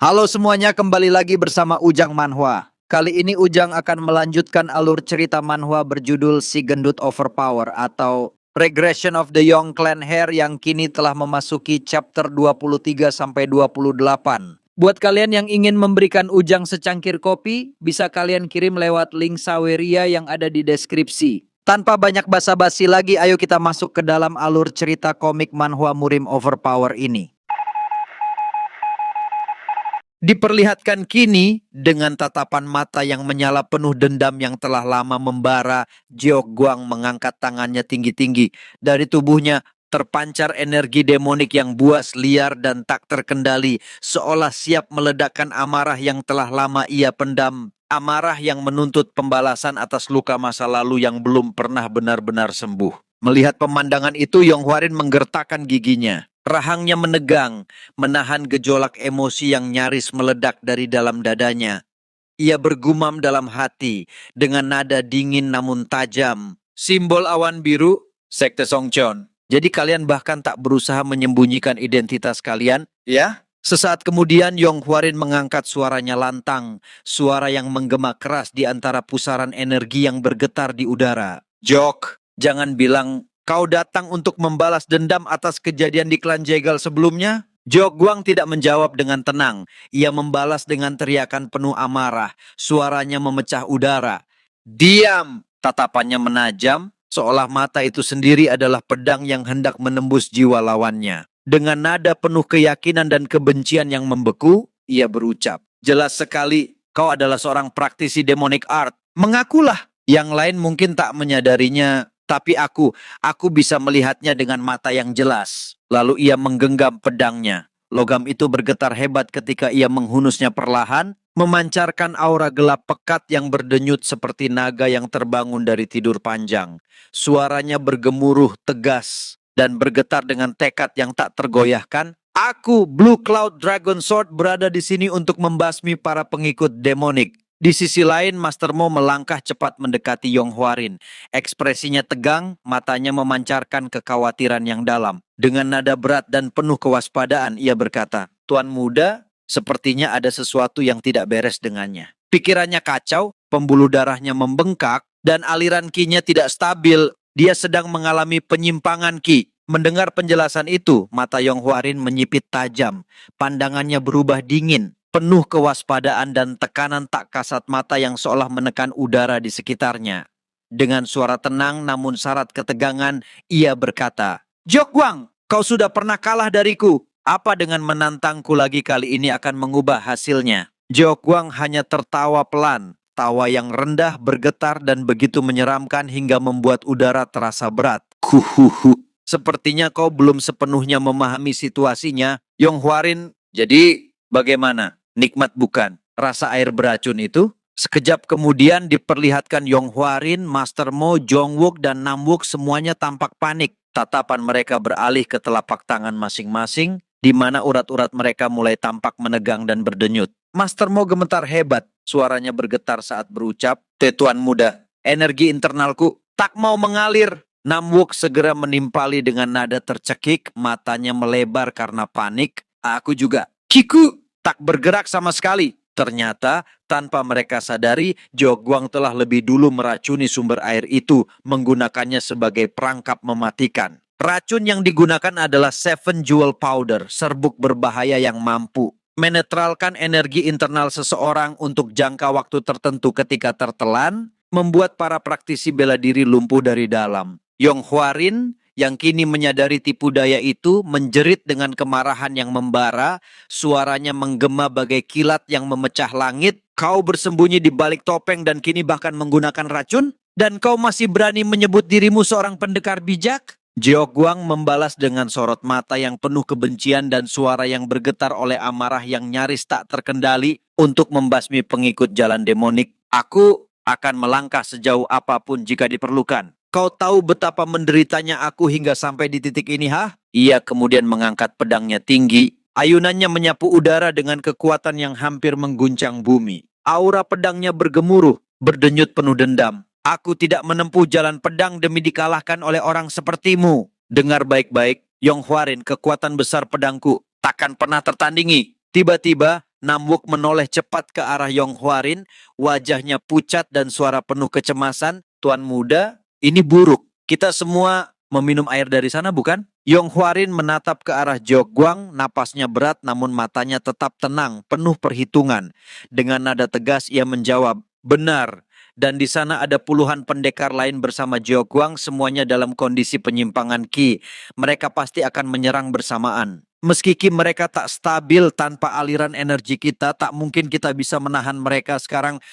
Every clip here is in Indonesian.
Halo semuanya, kembali lagi bersama Ujang Manhwa. Kali ini Ujang akan melanjutkan alur cerita manhwa berjudul Si Gendut Overpower atau Regression of the Young Clan Hair yang kini telah memasuki chapter 23 sampai 28. Buat kalian yang ingin memberikan Ujang secangkir kopi, bisa kalian kirim lewat link Saweria yang ada di deskripsi. Tanpa banyak basa-basi lagi, ayo kita masuk ke dalam alur cerita komik manhwa Murim Overpower ini. Diperlihatkan kini dengan tatapan mata yang menyala penuh dendam yang telah lama membara, Jiok Guang mengangkat tangannya tinggi-tinggi. Dari tubuhnya terpancar energi demonik yang buas, liar, dan tak terkendali, seolah siap meledakkan amarah yang telah lama ia pendam. Amarah yang menuntut pembalasan atas luka masa lalu yang belum pernah benar-benar sembuh. Melihat pemandangan itu, Yong Hwarin menggertakkan giginya. Rahangnya menegang, menahan gejolak emosi yang nyaris meledak dari dalam dadanya. Ia bergumam dalam hati dengan nada dingin namun tajam. Simbol awan biru, Sekte Songcheon. Jadi kalian bahkan tak berusaha menyembunyikan identitas kalian, ya? Sesaat kemudian Yong Hwarin mengangkat suaranya lantang, suara yang menggema keras di antara pusaran energi yang bergetar di udara. Jok, jangan bilang kau datang untuk membalas dendam atas kejadian di klan Jegal sebelumnya? Jok Guang tidak menjawab dengan tenang. Ia membalas dengan teriakan penuh amarah. Suaranya memecah udara. Diam! Tatapannya menajam, seolah mata itu sendiri adalah pedang yang hendak menembus jiwa lawannya. Dengan nada penuh keyakinan dan kebencian yang membeku, ia berucap, jelas sekali kau adalah seorang praktisi demonic art. Mengakulah. Yang lain mungkin tak menyadarinya, tapi aku bisa melihatnya dengan mata yang jelas. Lalu ia menggenggam pedangnya. Logam itu bergetar hebat ketika ia menghunusnya perlahan, memancarkan aura gelap pekat yang berdenyut seperti naga yang terbangun dari tidur panjang. Suaranya bergemuruh tegas dan bergetar dengan tekad yang tak tergoyahkan. Aku, Blue Cloud Dragon Sword, berada di sini untuk membasmi para pengikut demonik. Di sisi lain, Master Mo melangkah cepat mendekati Yong Hwarin. Ekspresinya tegang, matanya memancarkan kekhawatiran yang dalam. Dengan nada berat dan penuh kewaspadaan, ia berkata, Tuan muda, sepertinya ada sesuatu yang tidak beres dengannya. Pikirannya kacau, pembuluh darahnya membengkak, dan aliran ki-nya tidak stabil. Dia sedang mengalami penyimpangan ki. Mendengar penjelasan itu, mata Yong Hwarin menyipit tajam. Pandangannya berubah dingin, penuh kewaspadaan dan tekanan tak kasat mata yang seolah menekan udara di sekitarnya. Dengan suara tenang namun syarat ketegangan, ia berkata, Jok Guang, kau sudah pernah kalah dariku. Apa dengan menantangku lagi kali ini akan mengubah hasilnya? Jok Guang hanya tertawa pelan. Tawa yang rendah, bergetar, dan begitu menyeramkan hingga membuat udara terasa berat. Huhuhu. Sepertinya kau belum sepenuhnya memahami situasinya. Yong Hwarin, jadi bagaimana? Nikmat bukan? Rasa air beracun itu? Sekejap kemudian diperlihatkan Yong Hwarin, Master Mo, Jongwook, dan Namwook semuanya tampak panik. Tatapan mereka beralih ke telapak tangan masing-masing, di mana urat-urat mereka mulai tampak menegang dan berdenyut. Master Mo gemetar hebat, suaranya bergetar saat berucap, Tetuan muda, energi internalku tak mau mengalir. Namwook segera menimpali dengan nada tercekik, matanya melebar karena panik. Aku juga. Kiku tak bergerak sama sekali. Ternyata, tanpa mereka sadari, Jok Guang telah lebih dulu meracuni sumber air itu, menggunakannya sebagai perangkap mematikan. Racun yang digunakan adalah Seven Jewel Powder, serbuk berbahaya yang mampu menetralkan energi internal seseorang untuk jangka waktu tertentu ketika tertelan, membuat para praktisi bela diri lumpuh dari dalam. Yong Hwarin yang kini menyadari tipu daya itu menjerit dengan kemarahan yang membara, suaranya menggema bagai kilat yang memecah langit. Kau bersembunyi di balik topeng dan kini bahkan menggunakan racun? Dan kau masih berani menyebut dirimu seorang pendekar bijak? Jiok Guang membalas dengan sorot mata yang penuh kebencian dan suara yang bergetar oleh amarah yang nyaris tak terkendali untuk membasmi pengikut jalan demonik. Aku akan melangkah sejauh apapun jika diperlukan. Kau tahu betapa menderitanya aku hingga sampai di titik ini, ha? Ia kemudian mengangkat pedangnya tinggi. Ayunannya menyapu udara dengan kekuatan yang hampir mengguncang bumi. Aura pedangnya bergemuruh, berdenyut penuh dendam. Aku tidak menempuh jalan pedang demi dikalahkan oleh orang sepertimu. Dengar baik-baik, Yong Hwarin, kekuatan besar pedangku takkan pernah tertandingi. Tiba-tiba, Namwook menoleh cepat ke arah Yong Hwarin, wajahnya pucat dan suara penuh kecemasan. Tuan muda, ini buruk. Kita semua meminum air dari sana, bukan? Yong Hwarin menatap ke arah Jogwang, napasnya berat namun matanya tetap tenang, penuh perhitungan. Dengan nada tegas ia menjawab, benar. Dan di sana ada puluhan pendekar lain bersama Jogwang, semuanya dalam kondisi penyimpangan Qi. Mereka pasti akan menyerang bersamaan. Meski Qi mereka tak stabil tanpa aliran energi kita, tak mungkin kita bisa menahan mereka sekarang.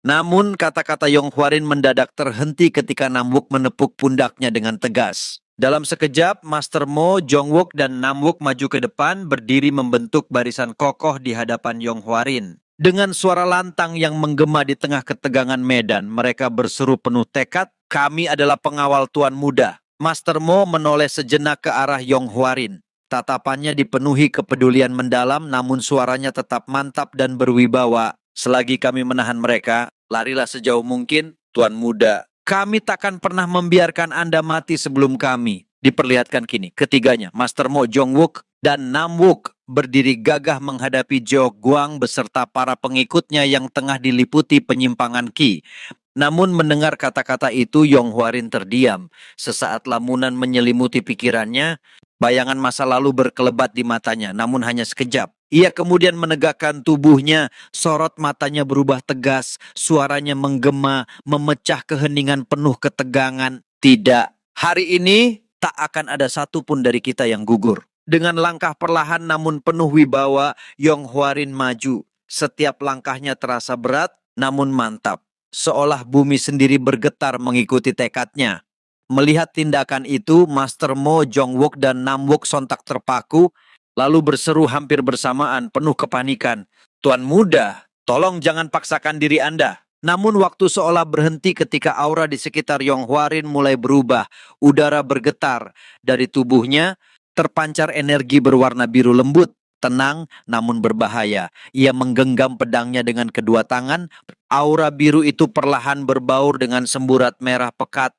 Namun kata-kata Yong Hwarin mendadak terhenti ketika Namwook menepuk pundaknya dengan tegas. Dalam sekejap, Master Mo, Jongwook, dan Namwook maju ke depan, berdiri membentuk barisan kokoh di hadapan Yong Hwarin. Dengan suara lantang yang menggema di tengah ketegangan medan, mereka berseru penuh tekad, kami adalah pengawal Tuan Muda. Master Mo menoleh sejenak ke arah Yong Hwarin. Tatapannya dipenuhi kepedulian mendalam, namun suaranya tetap mantap dan berwibawa. Selagi kami menahan mereka, larilah sejauh mungkin, Tuan Muda. Kami takkan pernah membiarkan Anda mati sebelum kami. Diperlihatkan kini, ketiganya, Master Mo, Jongwook, dan Namwook berdiri gagah menghadapi Jogwang beserta para pengikutnya yang tengah diliputi penyimpangan Qi. Namun mendengar kata-kata itu, Yong Hwarin terdiam. Sesaat lamunan menyelimuti pikirannya, bayangan masa lalu berkelebat di matanya, namun hanya sekejap. Ia kemudian menegakkan tubuhnya, sorot matanya berubah tegas, suaranya menggema, memecah keheningan penuh ketegangan. Tidak, hari ini tak akan ada satupun dari kita yang gugur. Dengan langkah perlahan namun penuh wibawa, Yong Hwarin maju. Setiap langkahnya terasa berat, namun mantap. Seolah bumi sendiri bergetar mengikuti tekadnya. Melihat tindakan itu, Master Mo, Jongwook, dan Namwook sontak terpaku, lalu berseru hampir bersamaan, penuh kepanikan. Tuan Muda, tolong jangan paksakan diri Anda. Namun waktu seolah berhenti ketika aura di sekitar Yong Hwarin mulai berubah. Udara bergetar. Dari tubuhnya terpancar energi berwarna biru lembut. Tenang namun berbahaya. Ia menggenggam pedangnya dengan kedua tangan. Aura biru itu perlahan berbaur dengan semburat merah pekat.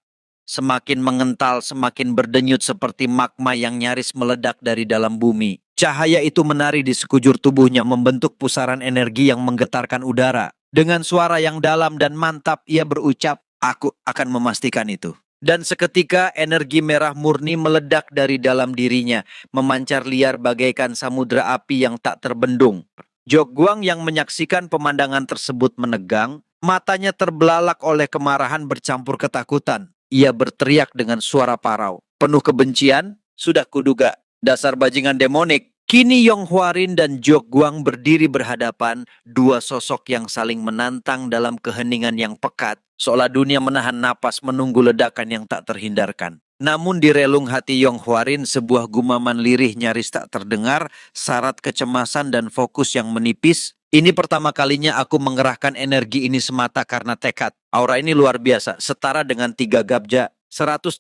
Semakin mengental, semakin berdenyut seperti magma yang nyaris meledak dari dalam bumi. Cahaya itu menari di sekujur tubuhnya, membentuk pusaran energi yang menggetarkan udara. Dengan suara yang dalam dan mantap, ia berucap, aku akan memastikan itu. Dan seketika energi merah murni meledak dari dalam dirinya, memancar liar bagaikan samudra api yang tak terbendung. Jogwang yang menyaksikan pemandangan tersebut menegang, matanya terbelalak oleh kemarahan bercampur ketakutan. Ia berteriak dengan suara parau. Penuh kebencian, sudah kuduga. Dasar bajingan demonik. Kini Yong Hwarin dan Jogwang berdiri berhadapan, dua sosok yang saling menantang dalam keheningan yang pekat, seolah dunia menahan napas menunggu ledakan yang tak terhindarkan. Namun di relung hati Yong Hwarin sebuah gumaman lirih nyaris tak terdengar, syarat kecemasan dan fokus yang menipis. Ini pertama kalinya aku mengerahkan energi ini semata karena tekad. Aura ini luar biasa, setara dengan 3 gabja, 180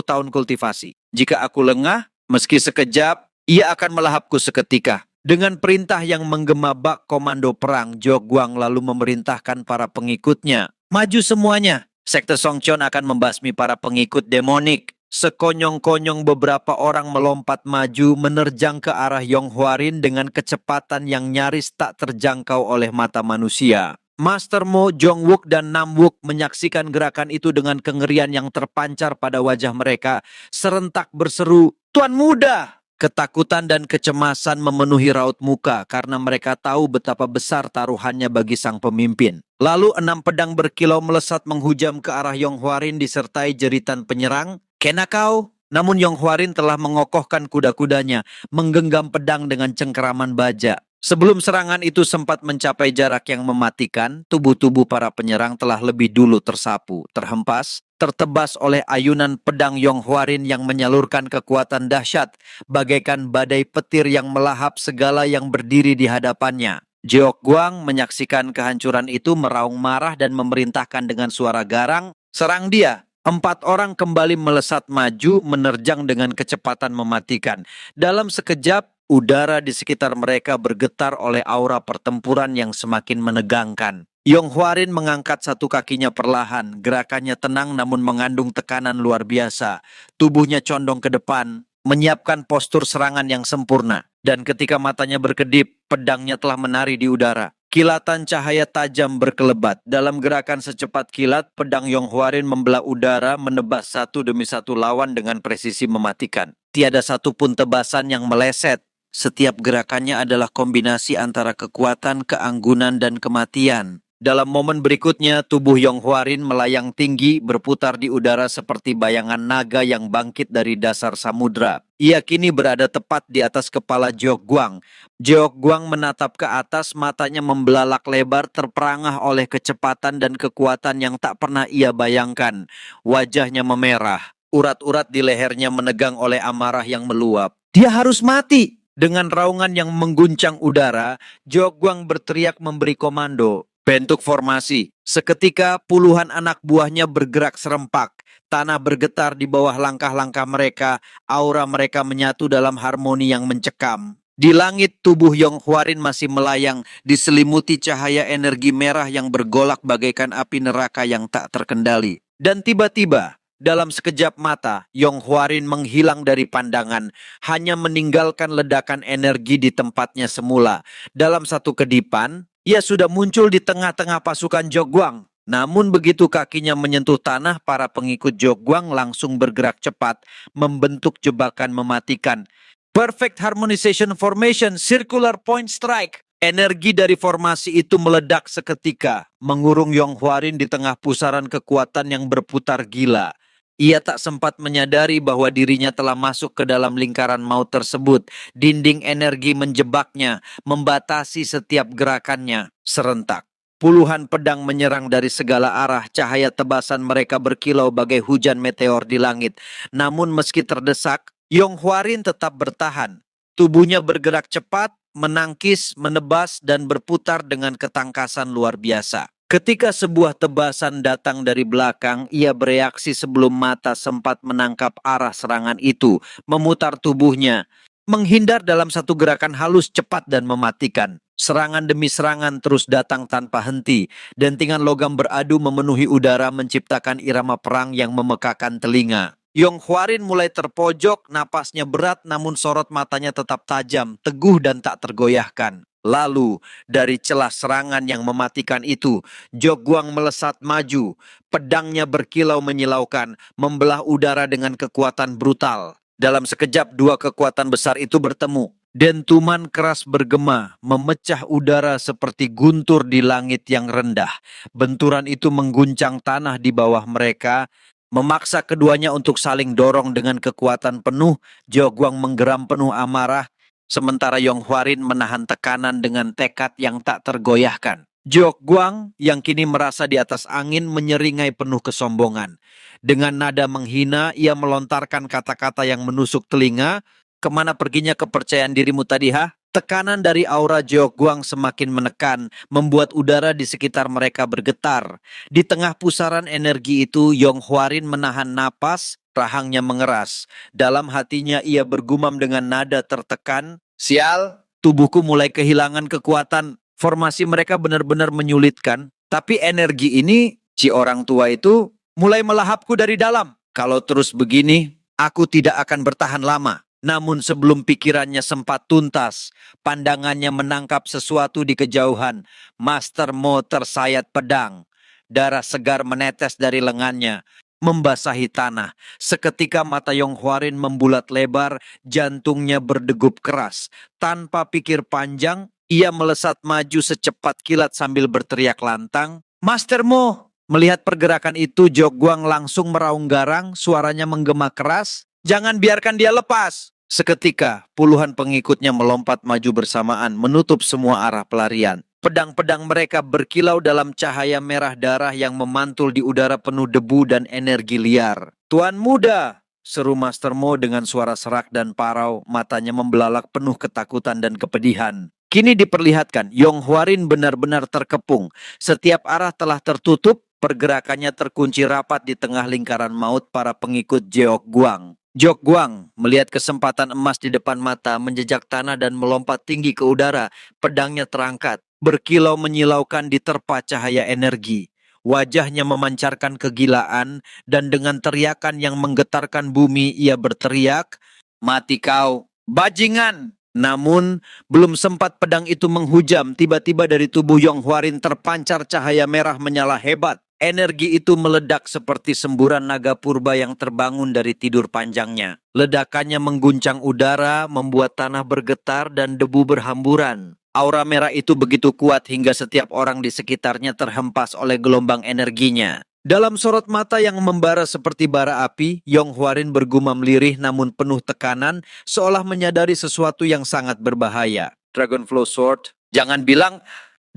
tahun kultivasi. Jika aku lengah, meski sekejap, ia akan melahapku seketika. Dengan perintah yang menggema bak komando perang, Jogwang lalu memerintahkan para pengikutnya. Maju semuanya. Sekte Songcheon akan membasmi para pengikut demonik. Sekonyong-konyong beberapa orang melompat maju menerjang ke arah Yong Hwarin dengan kecepatan yang nyaris tak terjangkau oleh mata manusia. Master Mo, Jongwook, dan Namwook menyaksikan gerakan itu dengan kengerian yang terpancar pada wajah mereka. Serentak berseru, Tuan Muda! Ketakutan dan kecemasan memenuhi raut muka karena mereka tahu betapa besar taruhannya bagi sang pemimpin. Lalu 6 pedang berkilau melesat menghujam ke arah Yong Hwarin disertai jeritan penyerang. Kena kau? Namun Yong Hwarin telah mengokohkan kuda-kudanya, menggenggam pedang dengan cengkeraman baja. Sebelum serangan itu sempat mencapai jarak yang mematikan, tubuh-tubuh para penyerang telah lebih dulu tersapu, terhempas, tertebas oleh ayunan pedang Yong Hwarin yang menyalurkan kekuatan dahsyat, bagaikan badai petir yang melahap segala yang berdiri di hadapannya. Jogwang menyaksikan kehancuran itu meraung marah dan memerintahkan dengan suara garang, serang dia. 4 orang kembali melesat maju, menerjang dengan kecepatan mematikan. Dalam sekejap, udara di sekitar mereka bergetar oleh aura pertempuran yang semakin menegangkan. Yong Hwarin mengangkat satu kakinya perlahan, gerakannya tenang namun mengandung tekanan luar biasa. Tubuhnya condong ke depan, menyiapkan postur serangan yang sempurna. Dan ketika matanya berkedip, pedangnya telah menari di udara. Kilatan cahaya tajam berkelebat. Dalam gerakan secepat kilat, pedang Yong Hwarin membelah udara, menebas satu demi satu lawan dengan presisi mematikan. Tiada satupun tebasan yang meleset. Setiap gerakannya adalah kombinasi antara kekuatan, keanggunan, dan kematian. Dalam momen berikutnya, tubuh Yong Hwarin melayang tinggi, berputar di udara seperti bayangan naga yang bangkit dari dasar samudra. Ia kini berada tepat di atas kepala Jeok Guang. Jeok Guang menatap ke atas, matanya membelalak lebar, terperangah oleh kecepatan dan kekuatan yang tak pernah ia bayangkan. Wajahnya memerah, urat-urat di lehernya menegang oleh amarah yang meluap. Dia harus mati! Dengan raungan yang mengguncang udara, Jeok Guang berteriak memberi komando. Bentuk formasi. Seketika puluhan anak buahnya bergerak serempak. Tanah bergetar di bawah langkah-langkah mereka. Aura mereka menyatu dalam harmoni yang mencekam. Di langit tubuh Yong Hwarin masih melayang, diselimuti cahaya energi merah yang bergolak bagaikan api neraka yang tak terkendali. Dan tiba-tiba, dalam sekejap mata, Yong Hwarin menghilang dari pandangan, hanya meninggalkan ledakan energi di tempatnya semula. Dalam satu kedipan, ia sudah muncul di tengah-tengah pasukan Jeok Guang. Namun begitu kakinya menyentuh tanah, para pengikut Jeok Guang langsung bergerak cepat, membentuk jebakan mematikan. Perfect Harmonization Formation, Circular Point Strike. Energi dari formasi itu meledak seketika, mengurung Yong Hwarin di tengah pusaran kekuatan yang berputar gila. Ia tak sempat menyadari bahwa dirinya telah masuk ke dalam lingkaran maut tersebut. Dinding energi menjebaknya, membatasi setiap gerakannya. Serentak, puluhan pedang menyerang dari segala arah. Cahaya tebasan mereka berkilau bagai hujan meteor di langit. Namun meski terdesak, Yong Hwarin tetap bertahan. Tubuhnya bergerak cepat, menangkis, menebas, dan berputar dengan ketangkasan luar biasa. Ketika sebuah tebasan datang dari belakang, ia bereaksi sebelum mata sempat menangkap arah serangan itu, memutar tubuhnya, menghindar dalam satu gerakan halus, cepat, dan mematikan. Serangan demi serangan terus datang tanpa henti. Dentingan logam beradu memenuhi udara, menciptakan irama perang yang memekakan telinga. Yong Hwarin mulai terpojok, napasnya berat namun sorot matanya tetap tajam, teguh dan tak tergoyahkan. Lalu, dari celah serangan yang mematikan itu, Jeok Guang melesat maju. Pedangnya berkilau menyilaukan, membelah udara dengan kekuatan brutal. Dalam sekejap, dua kekuatan besar itu bertemu. Dentuman keras bergema, memecah udara seperti guntur di langit yang rendah. Benturan itu mengguncang tanah di bawah mereka, memaksa keduanya untuk saling dorong dengan kekuatan penuh. Jeok Guang menggeram penuh amarah, sementara Yong Hwarin menahan tekanan dengan tekad yang tak tergoyahkan. Jeok Guang yang kini merasa di atas angin menyeringai penuh kesombongan. Dengan nada menghina, ia melontarkan kata-kata yang menusuk telinga. Kemana perginya kepercayaan dirimu tadi, ha? Tekanan dari aura Jeok Guang semakin menekan, membuat udara di sekitar mereka bergetar. Di tengah pusaran energi itu, Yong Hwarin menahan napas, rahangnya mengeras. Dalam hatinya ia bergumam dengan nada tertekan, "Sial, tubuhku mulai kehilangan kekuatan." Formasi mereka benar-benar menyulitkan. Tapi energi ini, si orang tua itu mulai melahapku dari dalam. Kalau terus begini, aku tidak akan bertahan lama. Namun sebelum pikirannya sempat tuntas, pandangannya menangkap sesuatu di kejauhan. Master Mo tersayat pedang. Darah segar menetes dari lengannya, membasahi tanah. Seketika mata Yong Hwarin membulat lebar, jantungnya berdegup keras. Tanpa pikir panjang, ia melesat maju secepat kilat sambil berteriak lantang, "Master Mo!" Melihat pergerakan itu, Jeok Guang langsung meraung garang, suaranya menggema keras, "Jangan biarkan dia lepas!" Seketika, puluhan pengikutnya melompat maju bersamaan, menutup semua arah pelarian. Pedang-pedang mereka berkilau dalam cahaya merah darah yang memantul di udara penuh debu dan energi liar. "Tuan muda!" seru Master Mo dengan suara serak dan parau, matanya membelalak penuh ketakutan dan kepedihan. Kini diperlihatkan, Yong Hwarin benar-benar terkepung. Setiap arah telah tertutup, pergerakannya terkunci rapat di tengah lingkaran maut para pengikut Jeok Guang. Jeok Guang melihat kesempatan emas di depan mata, menjejak tanah dan melompat tinggi ke udara. Pedangnya terangkat, berkilau menyilaukan diterpa cahaya energi. Wajahnya memancarkan kegilaan, dan dengan teriakan yang menggetarkan bumi ia berteriak, "Mati kau, bajingan!" Namun, belum sempat pedang itu menghujam, tiba-tiba dari tubuh Yong Hwarin terpancar cahaya merah menyala hebat. Energi itu meledak seperti semburan naga purba yang terbangun dari tidur panjangnya. Ledakannya mengguncang udara, membuat tanah bergetar dan debu berhamburan. Aura merah itu begitu kuat hingga setiap orang di sekitarnya terhempas oleh gelombang energinya. Dalam sorot mata yang membara seperti bara api, Yong Hwarin bergumam lirih namun penuh tekanan, seolah menyadari sesuatu yang sangat berbahaya. Dragonflow Sword, jangan bilang,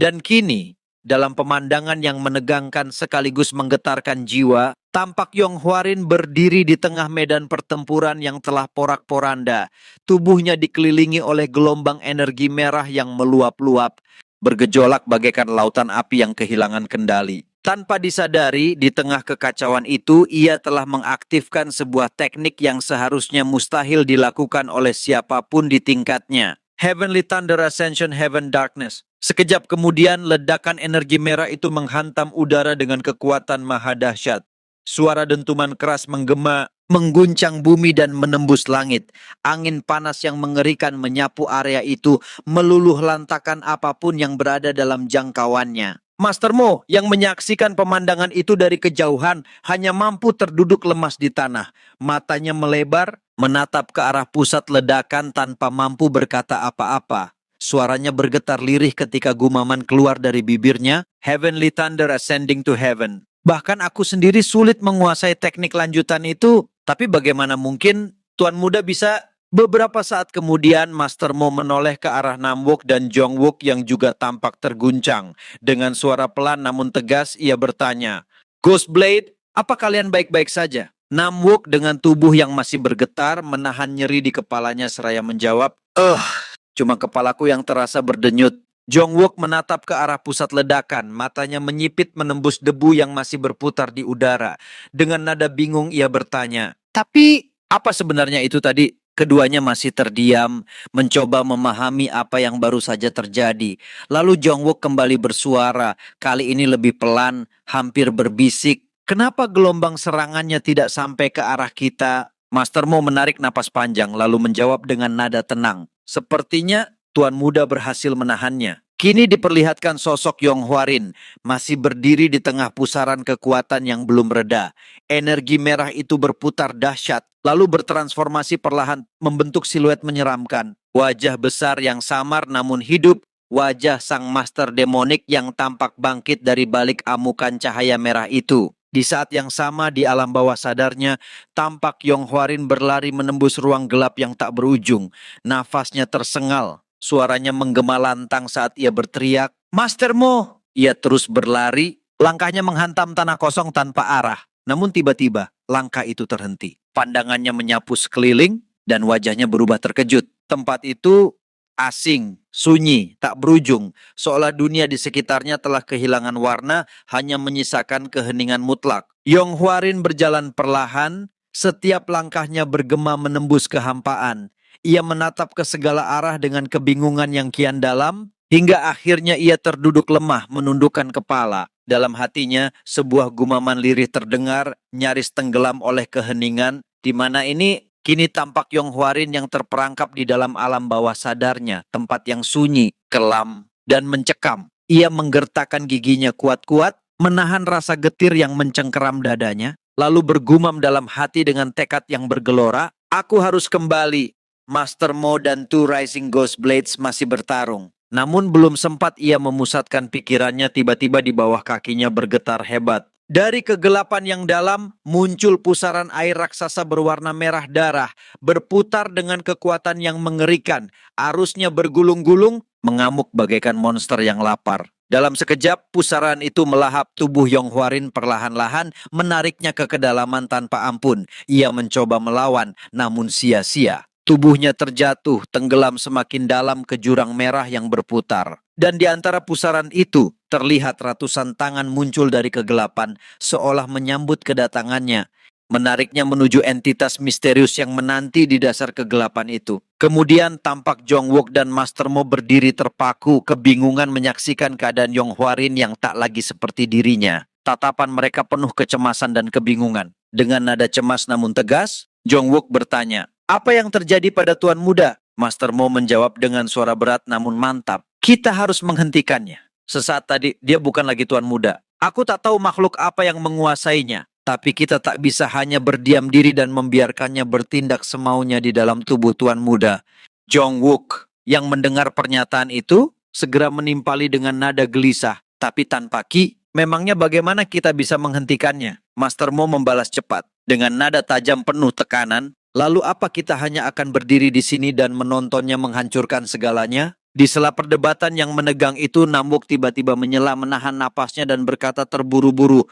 dan kini, dalam pemandangan yang menegangkan sekaligus menggetarkan jiwa, tampak Yong Hwarin berdiri di tengah medan pertempuran yang telah porak-poranda. Tubuhnya dikelilingi oleh gelombang energi merah yang meluap-luap, bergejolak bagaikan lautan api yang kehilangan kendali. Tanpa disadari, di tengah kekacauan itu, ia telah mengaktifkan sebuah teknik yang seharusnya mustahil dilakukan oleh siapapun di tingkatnya. Heavenly Thunder Ascension Heaven Darkness. Sekejap kemudian, ledakan energi merah itu menghantam udara dengan kekuatan maha dahsyat. Suara dentuman keras menggema, mengguncang bumi dan menembus langit. Angin panas yang mengerikan menyapu area itu, meluluh lantakan apapun yang berada dalam jangkauannya. Master Mo yang menyaksikan pemandangan itu dari kejauhan hanya mampu terduduk lemas di tanah. Matanya melebar, menatap ke arah pusat ledakan tanpa mampu berkata apa-apa. Suaranya bergetar lirih ketika gumaman keluar dari bibirnya, Heavenly Thunder Ascending to Heaven. Bahkan aku sendiri sulit menguasai teknik lanjutan itu, tapi bagaimana mungkin Tuan Muda bisa. Beberapa saat kemudian, Master Mo menoleh ke arah Namwook dan Jongwook yang juga tampak terguncang. Dengan suara pelan namun tegas, ia bertanya, Ghostblade, apa kalian baik-baik saja? Namwook dengan tubuh yang masih bergetar, menahan nyeri di kepalanya seraya menjawab, cuma kepalaku yang terasa berdenyut. Jongwook menatap ke arah pusat ledakan, matanya menyipit menembus debu yang masih berputar di udara. Dengan nada bingung ia bertanya, tapi apa sebenarnya itu tadi? Keduanya masih terdiam, mencoba memahami apa yang baru saja terjadi. Lalu Jongwook kembali bersuara, kali ini lebih pelan, hampir berbisik. Kenapa gelombang serangannya tidak sampai ke arah kita? Master Mo menarik napas panjang, lalu menjawab dengan nada tenang. Sepertinya Tuan Muda berhasil menahannya. Kini diperlihatkan sosok Yong Hwarin, masih berdiri di tengah pusaran kekuatan yang belum reda. Energi merah itu berputar dahsyat, lalu bertransformasi perlahan membentuk siluet menyeramkan. Wajah besar yang samar namun hidup, wajah sang master demonik yang tampak bangkit dari balik amukan cahaya merah itu. Di saat yang sama di alam bawah sadarnya, tampak Yong Hwarin berlari menembus ruang gelap yang tak berujung. Nafasnya tersengal, suaranya menggema lantang saat ia berteriak, Master Mo! Ia terus berlari, langkahnya menghantam tanah kosong tanpa arah. Namun tiba-tiba, langkah itu terhenti. Pandangannya menyapu sekeliling dan wajahnya berubah terkejut. Tempat itu asing, sunyi, tak berujung. Seolah dunia di sekitarnya telah kehilangan warna, hanya menyisakan keheningan mutlak. Yong Hwarin berjalan perlahan, setiap langkahnya bergema menembus kehampaan. Ia menatap ke segala arah dengan kebingungan yang kian dalam, hingga akhirnya ia terduduk lemah menundukkan kepala. Dalam hatinya, sebuah gumaman lirih terdengar, nyaris tenggelam oleh keheningan, di mana ini kini tampak Yong Hwarin yang terperangkap di dalam alam bawah sadarnya, tempat yang sunyi, kelam, dan mencekam. Ia menggertakkan giginya kuat-kuat, menahan rasa getir yang mencengkeram dadanya, lalu bergumam dalam hati dengan tekad yang bergelora, aku harus kembali. Master Mo dan Two Rising Ghost Blades masih bertarung. Namun belum sempat ia memusatkan pikirannya, tiba-tiba di bawah kakinya bergetar hebat. Dari kegelapan yang dalam, muncul pusaran air raksasa berwarna merah darah, berputar dengan kekuatan yang mengerikan. Arusnya bergulung-gulung, mengamuk bagaikan monster yang lapar. Dalam sekejap, pusaran itu melahap tubuh Yong Hwarin perlahan-lahan, menariknya ke kedalaman tanpa ampun. Ia mencoba melawan, namun sia-sia. Tubuhnya terjatuh, tenggelam semakin dalam ke jurang merah yang berputar. Dan di antara pusaran itu, terlihat ratusan tangan muncul dari kegelapan, seolah menyambut kedatangannya. Menariknya menuju entitas misterius yang menanti di dasar kegelapan itu. Kemudian tampak Jongwook dan Master Mo berdiri terpaku, kebingungan menyaksikan keadaan Yong Hwarin yang tak lagi seperti dirinya. Tatapan mereka penuh kecemasan dan kebingungan. Dengan nada cemas namun tegas, Jongwook bertanya, apa yang terjadi pada Tuan Muda? Master Mo menjawab dengan suara berat namun mantap. Kita harus menghentikannya. Sesaat tadi, dia bukan lagi Tuan Muda. Aku tak tahu makhluk apa yang menguasainya. Tapi kita tak bisa hanya berdiam diri dan membiarkannya bertindak semaunya di dalam tubuh Tuan Muda. Jong Wook yang mendengar pernyataan itu segera menimpali dengan nada gelisah. Tapi tanpa Ki, memangnya bagaimana kita bisa menghentikannya? Master Mo membalas cepat. Dengan nada tajam penuh tekanan, lalu apa kita hanya akan berdiri di sini dan menontonnya menghancurkan segalanya? Di sela perdebatan yang menegang itu, Namwook tiba-tiba menyela menahan napasnya dan berkata terburu-buru,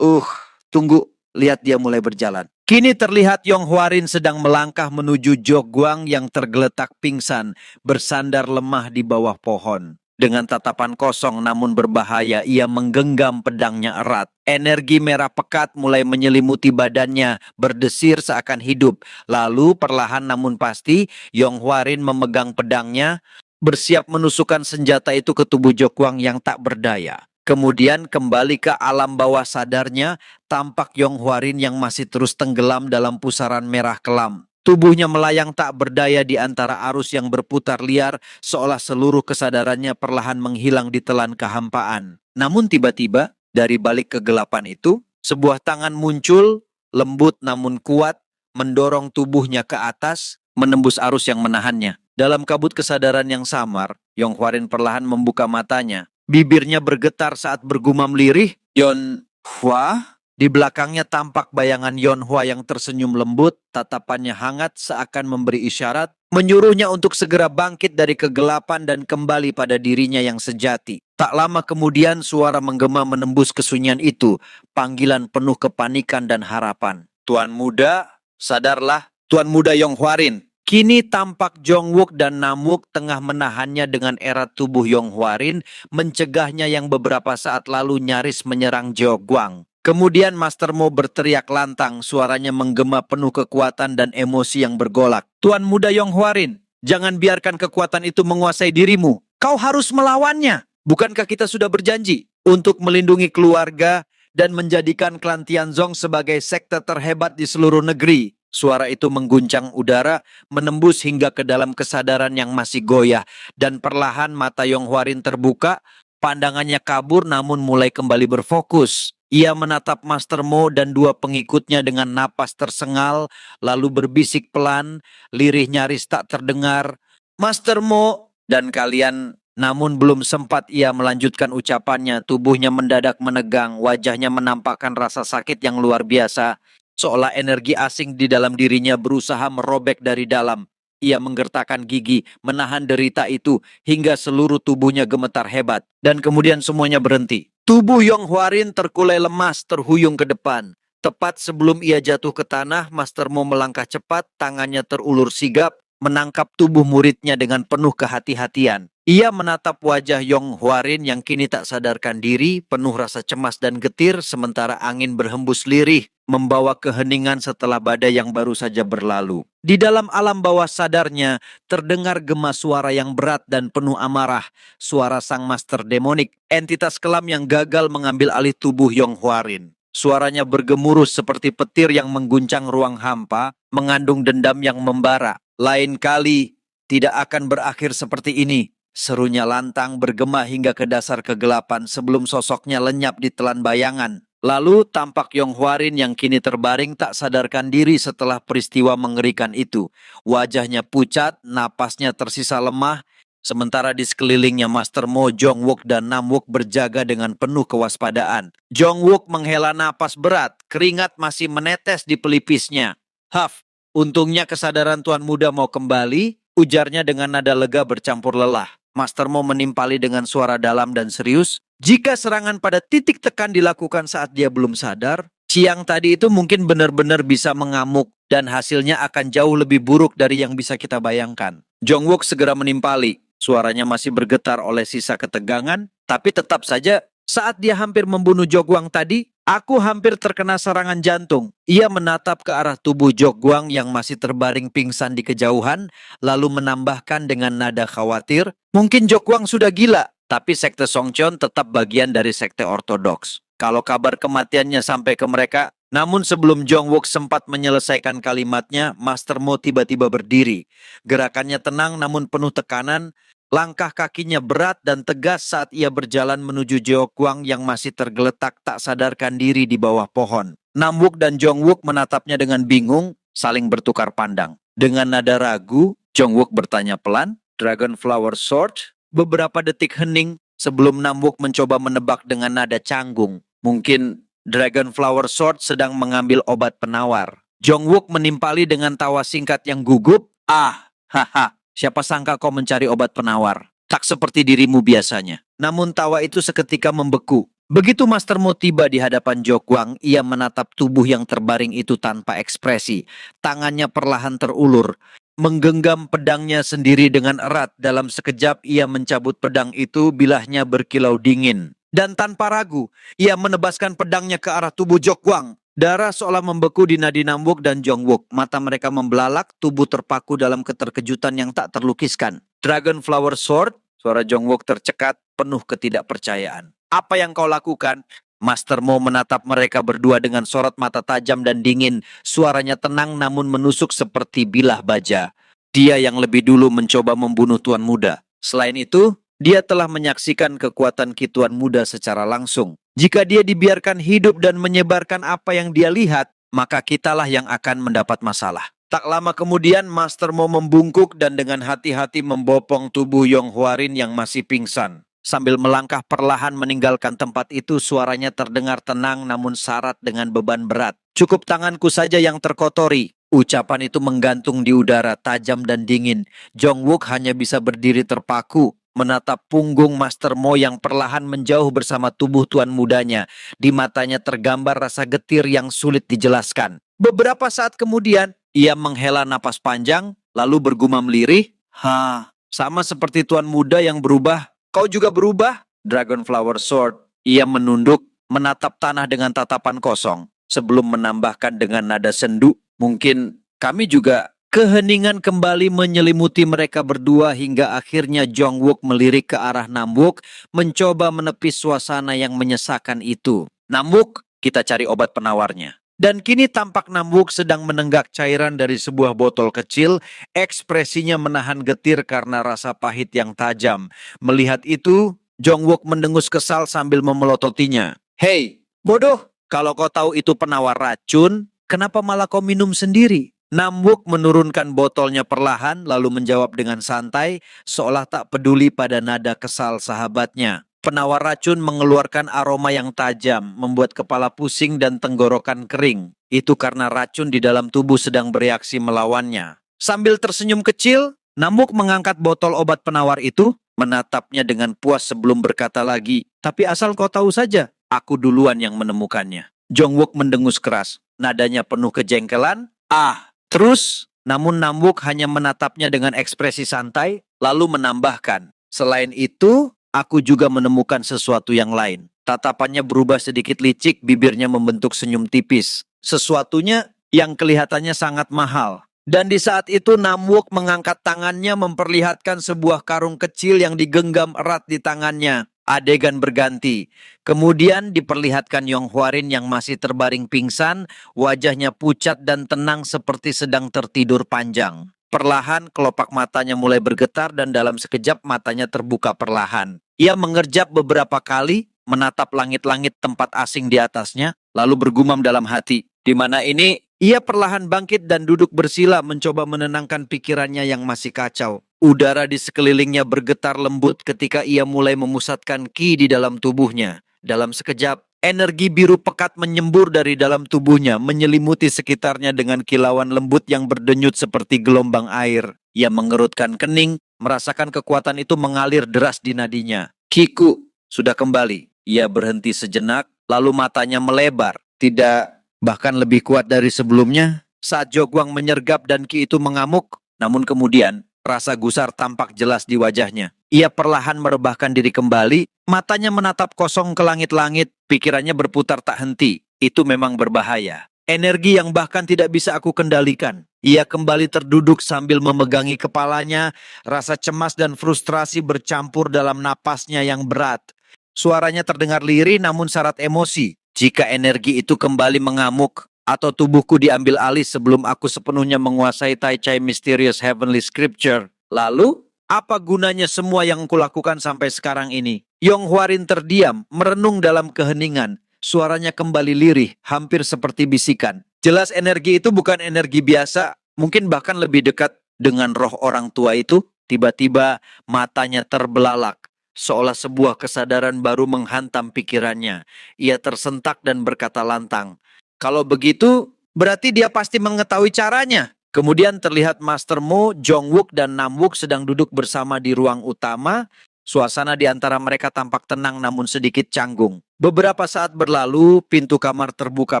tunggu, lihat dia mulai berjalan. Kini terlihat Yong Hwarin sedang melangkah menuju Jok Guang yang tergeletak pingsan, bersandar lemah di bawah pohon. Dengan tatapan kosong namun berbahaya, ia menggenggam pedangnya erat. Energi merah pekat mulai menyelimuti badannya, berdesir seakan hidup. Lalu perlahan namun pasti, Yong Hwarin memegang pedangnya, bersiap menusukkan senjata itu ke tubuh Jok Guang yang tak berdaya. Kemudian kembali ke alam bawah sadarnya, tampak Yong Hwarin yang masih terus tenggelam dalam pusaran merah kelam. Tubuhnya melayang tak berdaya di antara arus yang berputar liar, seolah seluruh kesadarannya perlahan menghilang di telan kehampaan. Namun tiba-tiba, dari balik kegelapan itu, sebuah tangan muncul, lembut namun kuat, mendorong tubuhnya ke atas, menembus arus yang menahannya. Dalam kabut kesadaran yang samar, Yong Hwarin perlahan membuka matanya. Bibirnya bergetar saat bergumam lirih, Yon Hwa. Di belakangnya tampak bayangan Yon Hwa yang tersenyum lembut, tatapannya hangat seakan memberi isyarat, menyuruhnya untuk segera bangkit dari kegelapan dan kembali pada dirinya yang sejati. Tak lama kemudian suara menggema menembus kesunyian itu, panggilan penuh kepanikan dan harapan. Tuan Muda, sadarlah, Tuan Muda Yong Hwarin. Kini tampak Jong Wook dan Namwook tengah menahannya dengan erat tubuh Yong Hwarin, mencegahnya yang beberapa saat lalu nyaris menyerang Jok Guang. Kemudian Master Mo berteriak lantang, suaranya menggema penuh kekuatan dan emosi yang bergolak. Tuan Muda Yong Hwarin, jangan biarkan kekuatan itu menguasai dirimu. Kau harus melawannya. Bukankah kita sudah berjanji untuk melindungi keluarga dan menjadikan klan Tianzong sebagai sekte terhebat di seluruh negeri? Suara itu mengguncang udara, menembus hingga ke dalam kesadaran yang masih goyah. Dan perlahan mata Yong Hwarin terbuka, pandangannya kabur namun mulai kembali berfokus. Ia menatap Master Mo dan dua pengikutnya dengan napas tersengal, lalu berbisik pelan, lirih nyaris tak terdengar. Master Mo dan kalian, namun belum sempat ia melanjutkan ucapannya, tubuhnya mendadak menegang, wajahnya menampakkan rasa sakit yang luar biasa. Seolah energi asing di dalam dirinya berusaha merobek dari dalam. Ia menggertakkan gigi, menahan derita itu, hingga seluruh tubuhnya gemetar hebat. Dan kemudian semuanya berhenti. Tubuh Yong Hwarin terkulai lemas, terhuyung ke depan. Tepat sebelum ia jatuh ke tanah, Master Mo melangkah cepat, tangannya terulur sigap, menangkap tubuh muridnya dengan penuh kehati-hatian. Ia menatap wajah Yong Hwarin yang kini tak sadarkan diri, penuh rasa cemas dan getir, sementara angin berhembus lirih, membawa keheningan setelah badai yang baru saja berlalu. Di dalam alam bawah sadarnya, terdengar gema suara yang berat dan penuh amarah, suara sang master demonik, entitas kelam yang gagal mengambil alih tubuh Yong Hwarin. Suaranya bergemuruh seperti petir yang mengguncang ruang hampa, mengandung dendam yang membara. Lain kali, tidak akan berakhir seperti ini. Serunya lantang bergema hingga ke dasar kegelapan sebelum sosoknya lenyap di telan bayangan. Lalu tampak Yong Hwarin yang kini terbaring tak sadarkan diri setelah peristiwa mengerikan itu. Wajahnya pucat, napasnya tersisa lemah, sementara di sekelilingnya Master Mo, Jong Wook dan Namwook berjaga dengan penuh kewaspadaan. Jong Wook menghela napas berat, keringat masih menetes di pelipisnya. Haf, untungnya kesadaran Tuan Muda mau kembali, ujarnya dengan nada lega bercampur lelah. Master Mo menimpali dengan suara dalam dan serius. Jika serangan pada titik tekan dilakukan saat dia belum sadar, siang tadi itu mungkin benar-benar bisa mengamuk dan hasilnya akan jauh lebih buruk dari yang bisa kita bayangkan. Jong Wook segera menimpali. Suaranya masih bergetar oleh sisa ketegangan, tapi tetap saja saat dia hampir membunuh Jok Guang tadi, aku hampir terkena serangan jantung. Ia menatap ke arah tubuh Jok Guang yang masih terbaring pingsan di kejauhan, lalu menambahkan dengan nada khawatir, mungkin Jok Guang sudah gila, tapi sekte Songcheon tetap bagian dari sekte ortodoks. Kalau kabar kematiannya sampai ke mereka, Namun sebelum Jongwook sempat menyelesaikan kalimatnya, Master Mo tiba-tiba berdiri. Gerakannya tenang namun penuh tekanan. Langkah kakinya berat dan tegas saat ia berjalan menuju Jeokwang yang masih tergeletak tak sadarkan diri di bawah pohon. Namwook dan Jongwook menatapnya dengan bingung, saling bertukar pandang. Dengan nada ragu, Jongwook bertanya pelan, "Dragon Flower Sword?" Beberapa detik hening sebelum Namwook mencoba menebak dengan nada canggung. Mungkin Dragon Flower Sword sedang mengambil obat penawar. Jongwook menimpali dengan tawa singkat yang gugup. "Ah, haha, siapa sangka kau mencari obat penawar? Tak seperti dirimu biasanya." Namun tawa itu seketika membeku. Begitu Master Mo tiba di hadapan Jokwang, ia menatap tubuh yang terbaring itu tanpa ekspresi. Tangannya perlahan terulur, menggenggam pedangnya sendiri dengan erat. Dalam sekejap ia mencabut pedang itu, bilahnya berkilau dingin. Dan tanpa ragu, ia menebaskan pedangnya ke arah tubuh Jokwang. Darah seolah membeku di nadi Namwook dan Jongwook. Mata mereka membelalak, tubuh terpaku dalam keterkejutan yang tak terlukiskan. "Dragon Flower Sword?" Suara Jongwook tercekat, penuh ketidakpercayaan. "Apa yang kau lakukan?" Master Mo menatap mereka berdua dengan sorot mata tajam dan dingin. Suaranya tenang namun menusuk seperti bilah baja. "Dia yang lebih dulu mencoba membunuh Tuan Muda. Selain itu, dia telah menyaksikan kekuatan Ki Tuan Muda secara langsung. Jika dia dibiarkan hidup dan menyebarkan apa yang dia lihat, maka kitalah yang akan mendapat masalah." Tak lama kemudian, Master Mo membungkuk dan dengan hati-hati membopong tubuh Yong Hwarin yang masih pingsan. Sambil melangkah perlahan meninggalkan tempat itu, suaranya terdengar tenang namun syarat dengan beban berat. "Cukup tanganku saja yang terkotori." Ucapan itu menggantung di udara, tajam dan dingin. Jongwook hanya bisa berdiri terpaku, menatap punggung Master Mo yang perlahan menjauh bersama tubuh tuan mudanya. Di matanya tergambar rasa getir yang sulit dijelaskan. Beberapa saat kemudian, ia menghela napas panjang, lalu bergumam lirih, "Ha, sama seperti tuan muda yang berubah. Kau juga berubah?" Dragon Flower Sword. Ia menunduk, menatap tanah dengan tatapan kosong. Sebelum menambahkan dengan nada sendu, "Mungkin kami juga." Keheningan kembali menyelimuti mereka berdua hingga akhirnya Jongwook melirik ke arah Namwook, mencoba menepis suasana yang menyesakan itu. "Namwook, kita cari obat penawarnya." Dan kini tampak Namwook sedang menenggak cairan dari sebuah botol kecil. Ekspresinya menahan getir karena rasa pahit yang tajam. Melihat itu, Jongwook mendengus kesal sambil memelototinya. "Hei, bodoh, kalau kau tahu itu penawar racun, kenapa malah kau minum sendiri?" Namwook menurunkan botolnya perlahan lalu menjawab dengan santai, seolah tak peduli pada nada kesal sahabatnya. Penawar racun mengeluarkan aroma yang tajam, membuat kepala pusing dan tenggorokan kering. Itu karena racun di dalam tubuh sedang bereaksi melawannya. Sambil tersenyum kecil, Namwook mengangkat botol obat penawar itu, menatapnya dengan puas sebelum berkata lagi, "Tapi asal kau tahu saja, aku duluan yang menemukannya." Jongwook mendengus keras, nadanya penuh kejengkelan. "Ah!" Terus, namun Namwook hanya menatapnya dengan ekspresi santai, lalu menambahkan, "Selain itu, aku juga menemukan sesuatu yang lain." Tatapannya berubah sedikit licik, bibirnya membentuk senyum tipis. Sesuatunya yang kelihatannya sangat mahal. Dan di saat itu Namwook mengangkat tangannya memperlihatkan sebuah karung kecil yang digenggam erat di tangannya. Adegan berganti. Kemudian diperlihatkan Yong Hwarin yang masih terbaring pingsan, wajahnya pucat dan tenang seperti sedang tertidur panjang. Perlahan kelopak matanya mulai bergetar dan dalam sekejap matanya terbuka perlahan. Ia mengerjap beberapa kali, menatap langit-langit tempat asing di atasnya, lalu bergumam dalam hati, "Di mana ini?" Ia perlahan bangkit dan duduk bersila mencoba menenangkan pikirannya yang masih kacau. Udara di sekelilingnya bergetar lembut ketika ia mulai memusatkan ki di dalam tubuhnya. Dalam sekejap, energi biru pekat menyembur dari dalam tubuhnya, menyelimuti sekitarnya dengan kilauan lembut yang berdenyut seperti gelombang air. Ia mengerutkan kening, merasakan kekuatan itu mengalir deras di nadinya. "Kiku sudah kembali." Ia berhenti sejenak, lalu matanya melebar. Tidak, bahkan lebih kuat dari sebelumnya. Saat Jogwang menyergap dan ki itu mengamuk, namun kemudian rasa gusar tampak jelas di wajahnya. Ia perlahan merebahkan diri kembali, matanya menatap kosong ke langit-langit, pikirannya berputar tak henti. Itu memang berbahaya. Energi yang bahkan tidak bisa aku kendalikan. Ia kembali terduduk sambil memegangi kepalanya, rasa cemas dan frustrasi bercampur dalam napasnya yang berat. Suaranya terdengar lirih namun syarat emosi. Jika energi itu kembali mengamuk, atau tubuhku diambil alih sebelum aku sepenuhnya menguasai Tai Chai Mysterious Heavenly Scripture, lalu apa gunanya semua yang kulakukan sampai sekarang ini? Yong Hwarin terdiam, merenung dalam keheningan. Suaranya kembali lirih, hampir seperti bisikan. Jelas energi itu bukan energi biasa, mungkin bahkan lebih dekat dengan roh orang tua itu. Tiba-tiba matanya terbelalak, seolah sebuah kesadaran baru menghantam pikirannya. Ia tersentak dan berkata lantang, "Kalau begitu, berarti dia pasti mengetahui caranya." Kemudian terlihat Master Mo, Jongwook, dan Namwook sedang duduk bersama di ruang utama. Suasana di antara mereka tampak tenang namun sedikit canggung. Beberapa saat berlalu, pintu kamar terbuka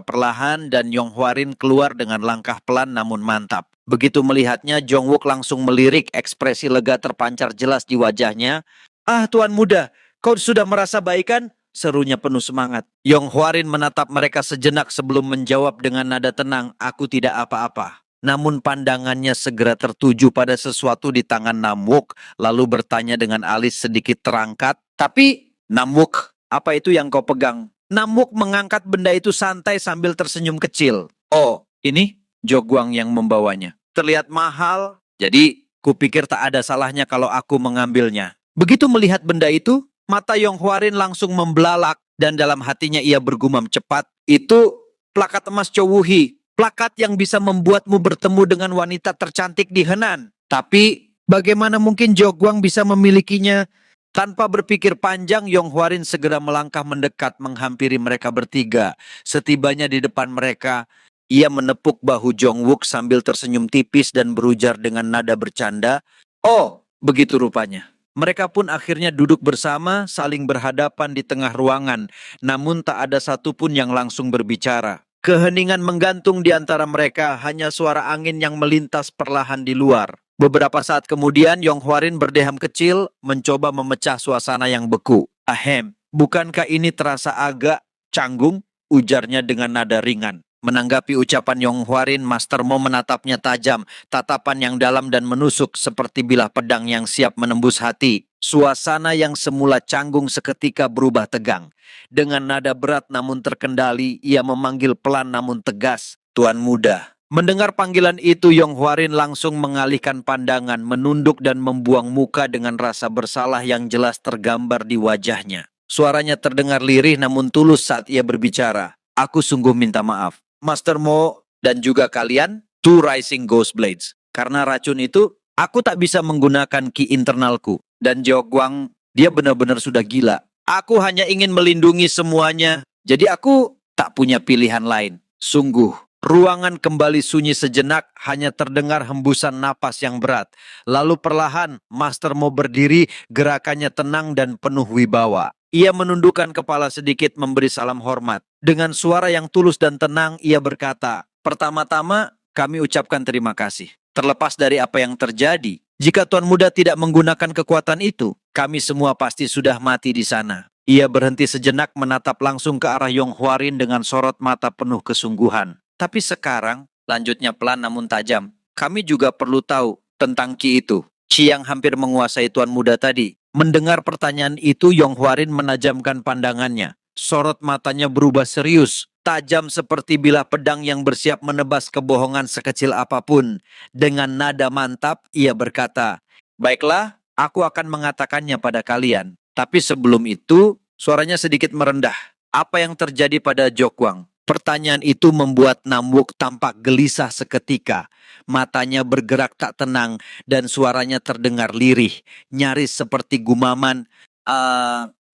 perlahan dan Yong Hwarin keluar dengan langkah pelan namun mantap. Begitu melihatnya, Jongwook langsung melirik, ekspresi lega terpancar jelas di wajahnya. "Ah, Tuan Muda, kau sudah merasa baik kan?" Serunya penuh semangat. Yong Hwarin menatap mereka sejenak sebelum menjawab dengan nada tenang, "Aku tidak apa-apa." Namun pandangannya segera tertuju pada sesuatu di tangan Namwook, lalu bertanya dengan alis sedikit terangkat, "Tapi, Namwook, apa itu yang kau pegang?" Namwook mengangkat benda itu santai sambil tersenyum kecil. "Oh, ini Jogwang yang membawanya. Terlihat mahal, jadi kupikir tak ada salahnya kalau aku mengambilnya." Begitu melihat benda itu, mata Yong Hwarin langsung membelalak dan dalam hatinya ia bergumam cepat, "Itu plakat emas Chow Wuhi. Plakat yang bisa membuatmu bertemu dengan wanita tercantik di Henan. Tapi bagaimana mungkin Jogwang bisa memilikinya?" Tanpa berpikir panjang, Yong Hwarin segera melangkah mendekat menghampiri mereka bertiga. Setibanya di depan mereka, ia menepuk bahu Jongwook sambil tersenyum tipis dan berujar dengan nada bercanda, "Oh, begitu rupanya." Mereka pun akhirnya duduk bersama, saling berhadapan di tengah ruangan, namun tak ada satupun yang langsung berbicara. Keheningan menggantung di antara mereka, hanya suara angin yang melintas perlahan di luar. Beberapa saat kemudian, Yong Hwarin berdeham kecil, mencoba memecah suasana yang beku. "Ahem, bukankah ini terasa agak canggung?" ujarnya dengan nada ringan. Menanggapi ucapan Yong Hwarin, Master Mo menatapnya tajam, tatapan yang dalam dan menusuk seperti bilah pedang yang siap menembus hati. Suasana yang semula canggung seketika berubah tegang. Dengan nada berat namun terkendali, ia memanggil pelan namun tegas, "Tuan Muda." Mendengar panggilan itu, Yong Hwarin langsung mengalihkan pandangan, menunduk dan membuang muka dengan rasa bersalah yang jelas tergambar di wajahnya. Suaranya terdengar lirih namun tulus saat ia berbicara. "Aku sungguh minta maaf, Master Mo dan juga kalian, Two Rising Ghost Blades. Karena racun itu, aku tak bisa menggunakan ki internalku. Dan Jogwang, dia benar-benar sudah gila. Aku hanya ingin melindungi semuanya, jadi aku tak punya pilihan lain." Sungguh, ruangan kembali sunyi sejenak, hanya terdengar hembusan napas yang berat. Lalu perlahan, Master Mo berdiri, gerakannya tenang dan penuh wibawa. Ia menundukkan kepala sedikit memberi salam hormat. Dengan suara yang tulus dan tenang, ia berkata, "Pertama-tama, kami ucapkan terima kasih. Terlepas dari apa yang terjadi, jika Tuan Muda tidak menggunakan kekuatan itu, kami semua pasti sudah mati di sana." Ia berhenti sejenak menatap langsung ke arah Yong Hwarin dengan sorot mata penuh kesungguhan. "Tapi sekarang," lanjutnya pelan namun tajam, "kami juga perlu tahu tentang ki itu. Ki yang hampir menguasai Tuan Muda tadi." Mendengar pertanyaan itu, Yong Hwarin menajamkan pandangannya. Sorot matanya berubah serius, tajam seperti bilah pedang yang bersiap menebas kebohongan sekecil apapun. Dengan nada mantap, ia berkata, "Baiklah, aku akan mengatakannya pada kalian. Tapi sebelum itu," suaranya sedikit merendah, "apa yang terjadi pada Jogwang?" Pertanyaan itu membuat Namwook tampak gelisah seketika. Matanya bergerak tak tenang dan suaranya terdengar lirih, nyaris seperti gumaman.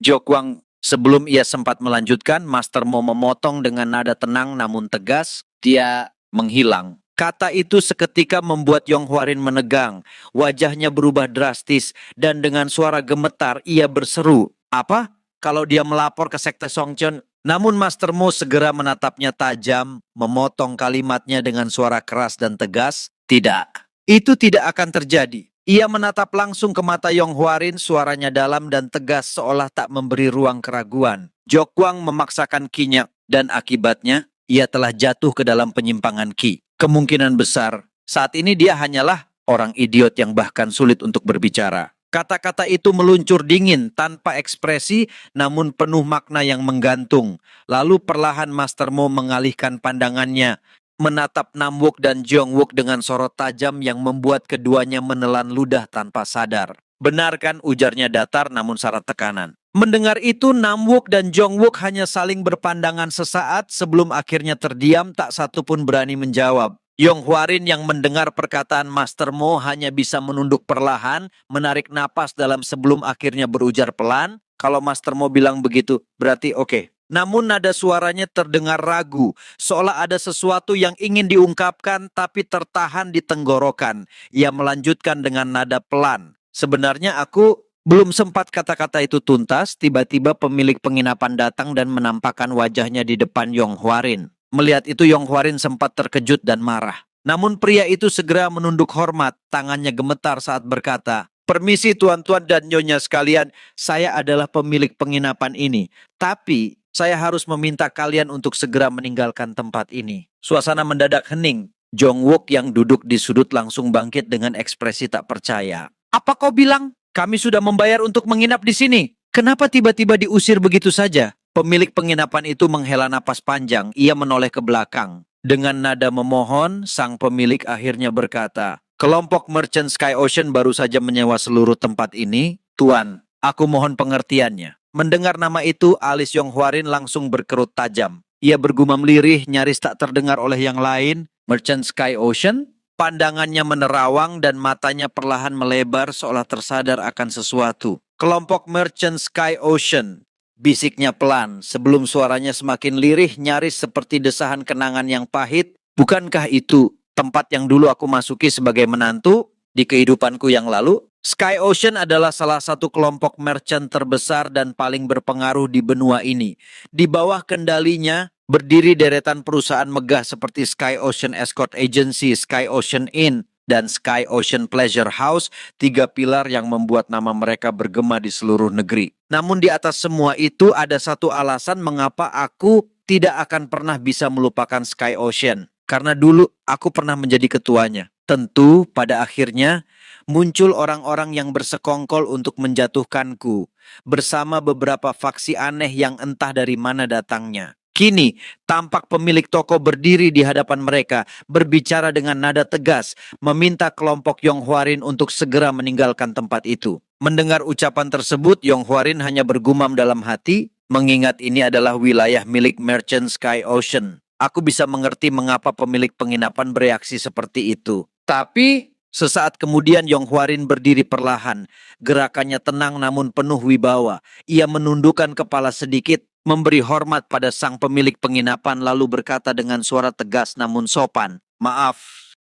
Jogwang." Sebelum ia sempat melanjutkan, Master Mo memotong dengan nada tenang namun tegas, "Dia menghilang." Kata itu seketika membuat Yong Hwarin menegang. Wajahnya berubah drastis dan dengan suara gemetar ia berseru, "Apa? Kalau dia melapor ke Sekte Songcheon?" Namun Master Mo segera menatapnya tajam, memotong kalimatnya dengan suara keras dan tegas, "Tidak, itu tidak akan terjadi." Ia menatap langsung ke mata Yong Hwarin, suaranya dalam dan tegas seolah tak memberi ruang keraguan. Jogwang memaksakan kinya dan akibatnya ia telah jatuh ke dalam penyimpangan ki. Kemungkinan besar saat ini dia hanyalah orang idiot yang bahkan sulit untuk berbicara. Kata-kata itu meluncur dingin, tanpa ekspresi, namun penuh makna yang menggantung. Lalu perlahan Master Mo mengalihkan pandangannya, menatap Namwook dan Jongwook dengan sorot tajam yang membuat keduanya menelan ludah tanpa sadar. Benar kan, ujarnya datar namun syarat tekanan. Mendengar itu, Namwook dan Jongwook hanya saling berpandangan sesaat sebelum akhirnya terdiam, tak satu pun berani menjawab. Yong Hwarin yang mendengar perkataan Master Mo hanya bisa menunduk perlahan, menarik napas dalam sebelum akhirnya berujar pelan. Kalau Master Mo bilang begitu, berarti oke. Namun nada suaranya terdengar ragu, seolah ada sesuatu yang ingin diungkapkan tapi tertahan di tenggorokan. Ia melanjutkan dengan nada pelan. Sebenarnya aku belum sempat kata-kata itu tuntas, tiba-tiba pemilik penginapan datang dan menampakkan wajahnya di depan Yong Hwarin. Melihat itu Yong Hwarin sempat terkejut dan marah. Namun pria itu segera menunduk hormat, tangannya gemetar saat berkata, "Permisi tuan-tuan dan nyonya sekalian, saya adalah pemilik penginapan ini. Tapi saya harus meminta kalian untuk segera meninggalkan tempat ini." Suasana mendadak hening. Jongwook yang duduk di sudut langsung bangkit dengan ekspresi tak percaya. "Apa kau bilang? Kami sudah membayar untuk menginap di sini. Kenapa tiba-tiba diusir begitu saja?" Pemilik penginapan itu menghela napas panjang. Ia menoleh ke belakang. Dengan nada memohon, sang pemilik akhirnya berkata, "Kelompok Merchant Sky Ocean baru saja menyewa seluruh tempat ini. Tuan, aku mohon pengertiannya." Mendengar nama itu, alis Yong Hwarin langsung berkerut tajam. Ia bergumam lirih, nyaris tak terdengar oleh yang lain. "Merchant Sky Ocean?" Pandangannya menerawang dan matanya perlahan melebar seolah tersadar akan sesuatu. "Kelompok Merchant Sky Ocean," bisiknya pelan, sebelum suaranya semakin lirih, nyaris seperti desahan kenangan yang pahit. "Bukankah itu tempat yang dulu aku masuki sebagai menantu di kehidupanku yang lalu?" Sky Ocean adalah salah satu kelompok merchant terbesar dan paling berpengaruh di benua ini. Di bawah kendalinya berdiri deretan perusahaan megah seperti Sky Ocean Escort Agency, Sky Ocean Inn, dan Sky Ocean Pleasure House, tiga pilar yang membuat nama mereka bergema di seluruh negeri. Namun di atas semua itu ada satu alasan mengapa aku tidak akan pernah bisa melupakan Sky Ocean. Karena dulu aku pernah menjadi ketuanya. Tentu pada akhirnya muncul orang-orang yang bersekongkol untuk menjatuhkanku, bersama beberapa faksi aneh yang entah dari mana datangnya. Kini, tampak pemilik toko berdiri di hadapan mereka, berbicara dengan nada tegas, meminta kelompok Yong Hwarin untuk segera meninggalkan tempat itu. Mendengar ucapan tersebut, Yong Hwarin hanya bergumam dalam hati, mengingat ini adalah wilayah milik Merchant Sky Ocean. Aku bisa mengerti mengapa pemilik penginapan bereaksi seperti itu. Tapi sesaat kemudian Yong Hwarin berdiri perlahan. Gerakannya tenang namun penuh wibawa. Ia menundukkan kepala sedikit, memberi hormat pada sang pemilik penginapan lalu berkata dengan suara tegas namun sopan, "Maaf,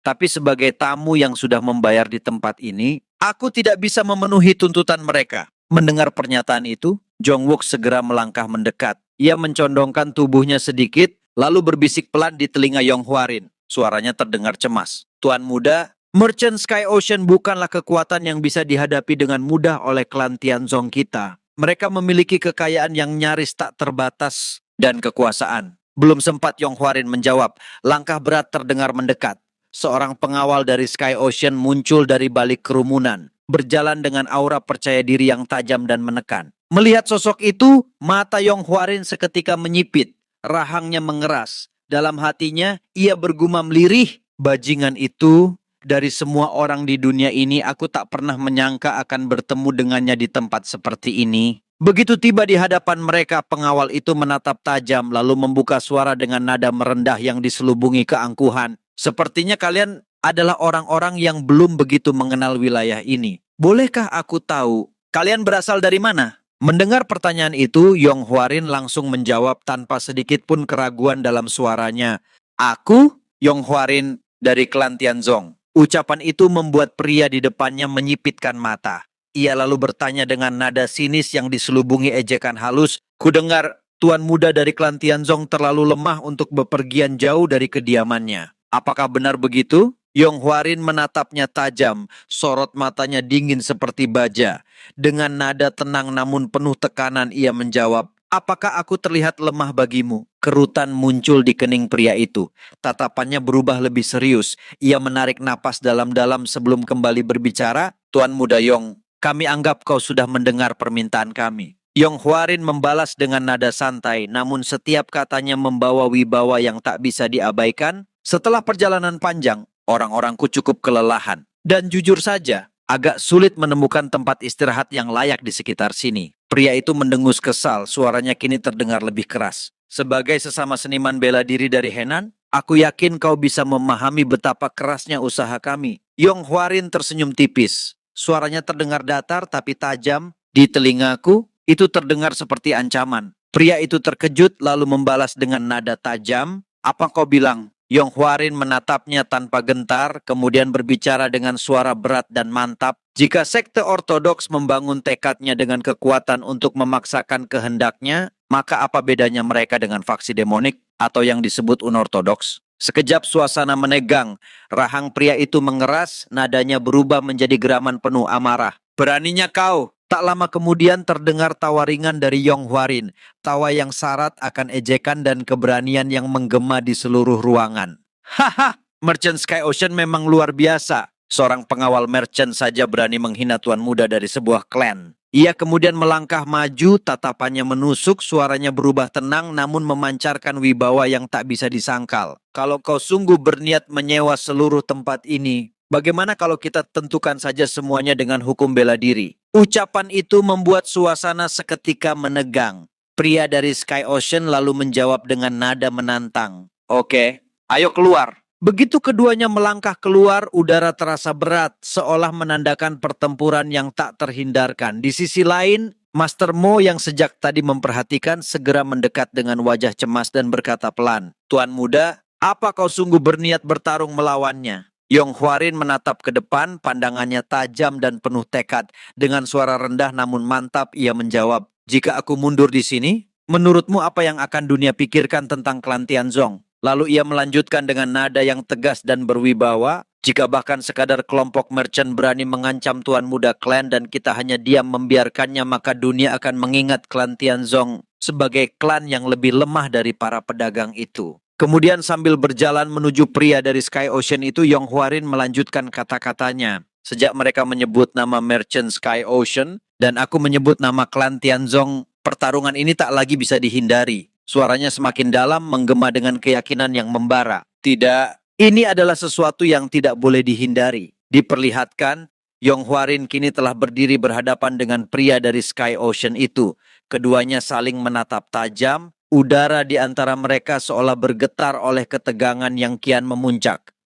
tapi sebagai tamu yang sudah membayar di tempat ini, aku tidak bisa memenuhi tuntutan mereka." Mendengar pernyataan itu, Jongwook segera melangkah mendekat. Ia mencondongkan tubuhnya sedikit, lalu berbisik pelan di telinga Yong Hwarin. Suaranya terdengar cemas. "Tuan muda, Merchant Sky Ocean bukanlah kekuatan yang bisa dihadapi dengan mudah oleh klan Tianzong kita. Mereka memiliki kekayaan yang nyaris tak terbatas dan kekuasaan." Belum sempat Yong Hwarin menjawab, langkah berat terdengar mendekat. Seorang pengawal dari Sky Ocean muncul dari balik kerumunan, berjalan dengan aura percaya diri yang tajam dan menekan. Melihat sosok itu, mata Yong Hwarin seketika menyipit, rahangnya mengeras. Dalam hatinya, ia bergumam lirih, "Bajingan itu, dari semua orang di dunia ini, aku tak pernah menyangka akan bertemu dengannya di tempat seperti ini." Begitu tiba di hadapan mereka, pengawal itu menatap tajam lalu membuka suara dengan nada merendah yang diselubungi keangkuhan. "Sepertinya kalian adalah orang-orang yang belum begitu mengenal wilayah ini. Bolehkah aku tahu kalian berasal dari mana?" Mendengar pertanyaan itu, Yong Hwarin langsung menjawab tanpa sedikit pun keraguan dalam suaranya. "Aku, Yong Hwarin, dari klan Tianzong." Ucapan itu membuat pria di depannya menyipitkan mata. Ia lalu bertanya dengan nada sinis yang diselubungi ejekan halus, "Kudengar tuan muda dari klan Tianzong terlalu lemah untuk bepergian jauh dari kediamannya. Apakah benar begitu?" Yong Hwarin menatapnya tajam, sorot matanya dingin seperti baja. Dengan nada tenang namun penuh tekanan ia menjawab, "Apakah aku terlihat lemah bagimu?" Kerutan muncul di kening pria itu. Tatapannya berubah lebih serius. Ia menarik napas dalam-dalam sebelum kembali berbicara, "Tuan muda Yong, Kami anggap kau sudah mendengar permintaan kami. Yong Hwarin membalas dengan nada santai, namun setiap katanya membawa wibawa yang tak bisa diabaikan. Setelah perjalanan panjang, orang-orangku cukup kelelahan. Dan jujur saja, agak sulit menemukan tempat istirahat yang layak di sekitar sini. Pria itu mendengus kesal, suaranya kini terdengar lebih keras. Sebagai sesama seniman bela diri dari Henan, aku yakin kau bisa memahami betapa kerasnya usaha kami. Yong Hwarin tersenyum tipis. Suaranya terdengar datar tapi tajam. Di telingaku, itu terdengar seperti ancaman. Pria itu terkejut lalu membalas dengan nada tajam. Apa kau bilang? Yong Hwarin menatapnya tanpa gentar, kemudian berbicara dengan suara berat dan mantap. Jika sekte ortodoks membangun tekadnya dengan kekuatan untuk memaksakan kehendaknya, maka apa bedanya mereka dengan faksi demonik atau yang disebut unortodoks? Sekejap suasana menegang, rahang pria itu mengeras, nadanya berubah menjadi geraman penuh amarah. Beraninya kau! Tak lama kemudian terdengar tawa ringan dari Yong Hwarin, tawa yang syarat akan ejekan dan keberanian yang menggema di seluruh ruangan. Haha, Merchant Sky Ocean memang luar biasa. Seorang pengawal merchant saja berani menghina tuan muda dari sebuah klan. Ia kemudian melangkah maju, tatapannya menusuk, suaranya berubah tenang namun memancarkan wibawa yang tak bisa disangkal. Kalau kau sungguh berniat menyewa seluruh tempat ini, bagaimana kalau kita tentukan saja semuanya dengan hukum bela diri? Ucapan itu membuat suasana seketika menegang. Pria dari Sky Ocean lalu menjawab dengan nada menantang. Oke, ayo keluar. Begitu keduanya melangkah keluar, udara terasa berat, seolah menandakan pertempuran yang tak terhindarkan. Di sisi lain, Master Mo yang sejak tadi memperhatikan segera mendekat dengan wajah cemas dan berkata pelan, Tuan muda, apa kau sungguh berniat bertarung melawannya? Yong Hwarin menatap ke depan, pandangannya tajam dan penuh tekad. Dengan suara rendah namun mantap, ia menjawab, jika aku mundur di sini, menurutmu apa yang akan dunia pikirkan tentang klan Tianzong? Lalu ia melanjutkan dengan nada yang tegas dan berwibawa, jika bahkan sekadar kelompok merchant berani mengancam tuan muda klan dan kita hanya diam membiarkannya, maka dunia akan mengingat klan Tianzong sebagai klan yang lebih lemah dari para pedagang itu. Kemudian sambil berjalan menuju pria dari Sky Ocean itu, Yong Hwarin melanjutkan kata-katanya. Sejak mereka menyebut nama Merchant Sky Ocean dan aku menyebut nama klan Tianzong, pertarungan ini tak lagi bisa dihindari. Suaranya semakin dalam, menggema dengan keyakinan yang membara. Tidak, ini adalah sesuatu yang tidak boleh dihindari. Diperlihatkan, Yong Hwarin kini telah berdiri berhadapan dengan pria dari Sky Ocean itu. Keduanya saling menatap tajam. Udara di antara mereka seolah bergetar oleh ketegangan yang kian memuncak.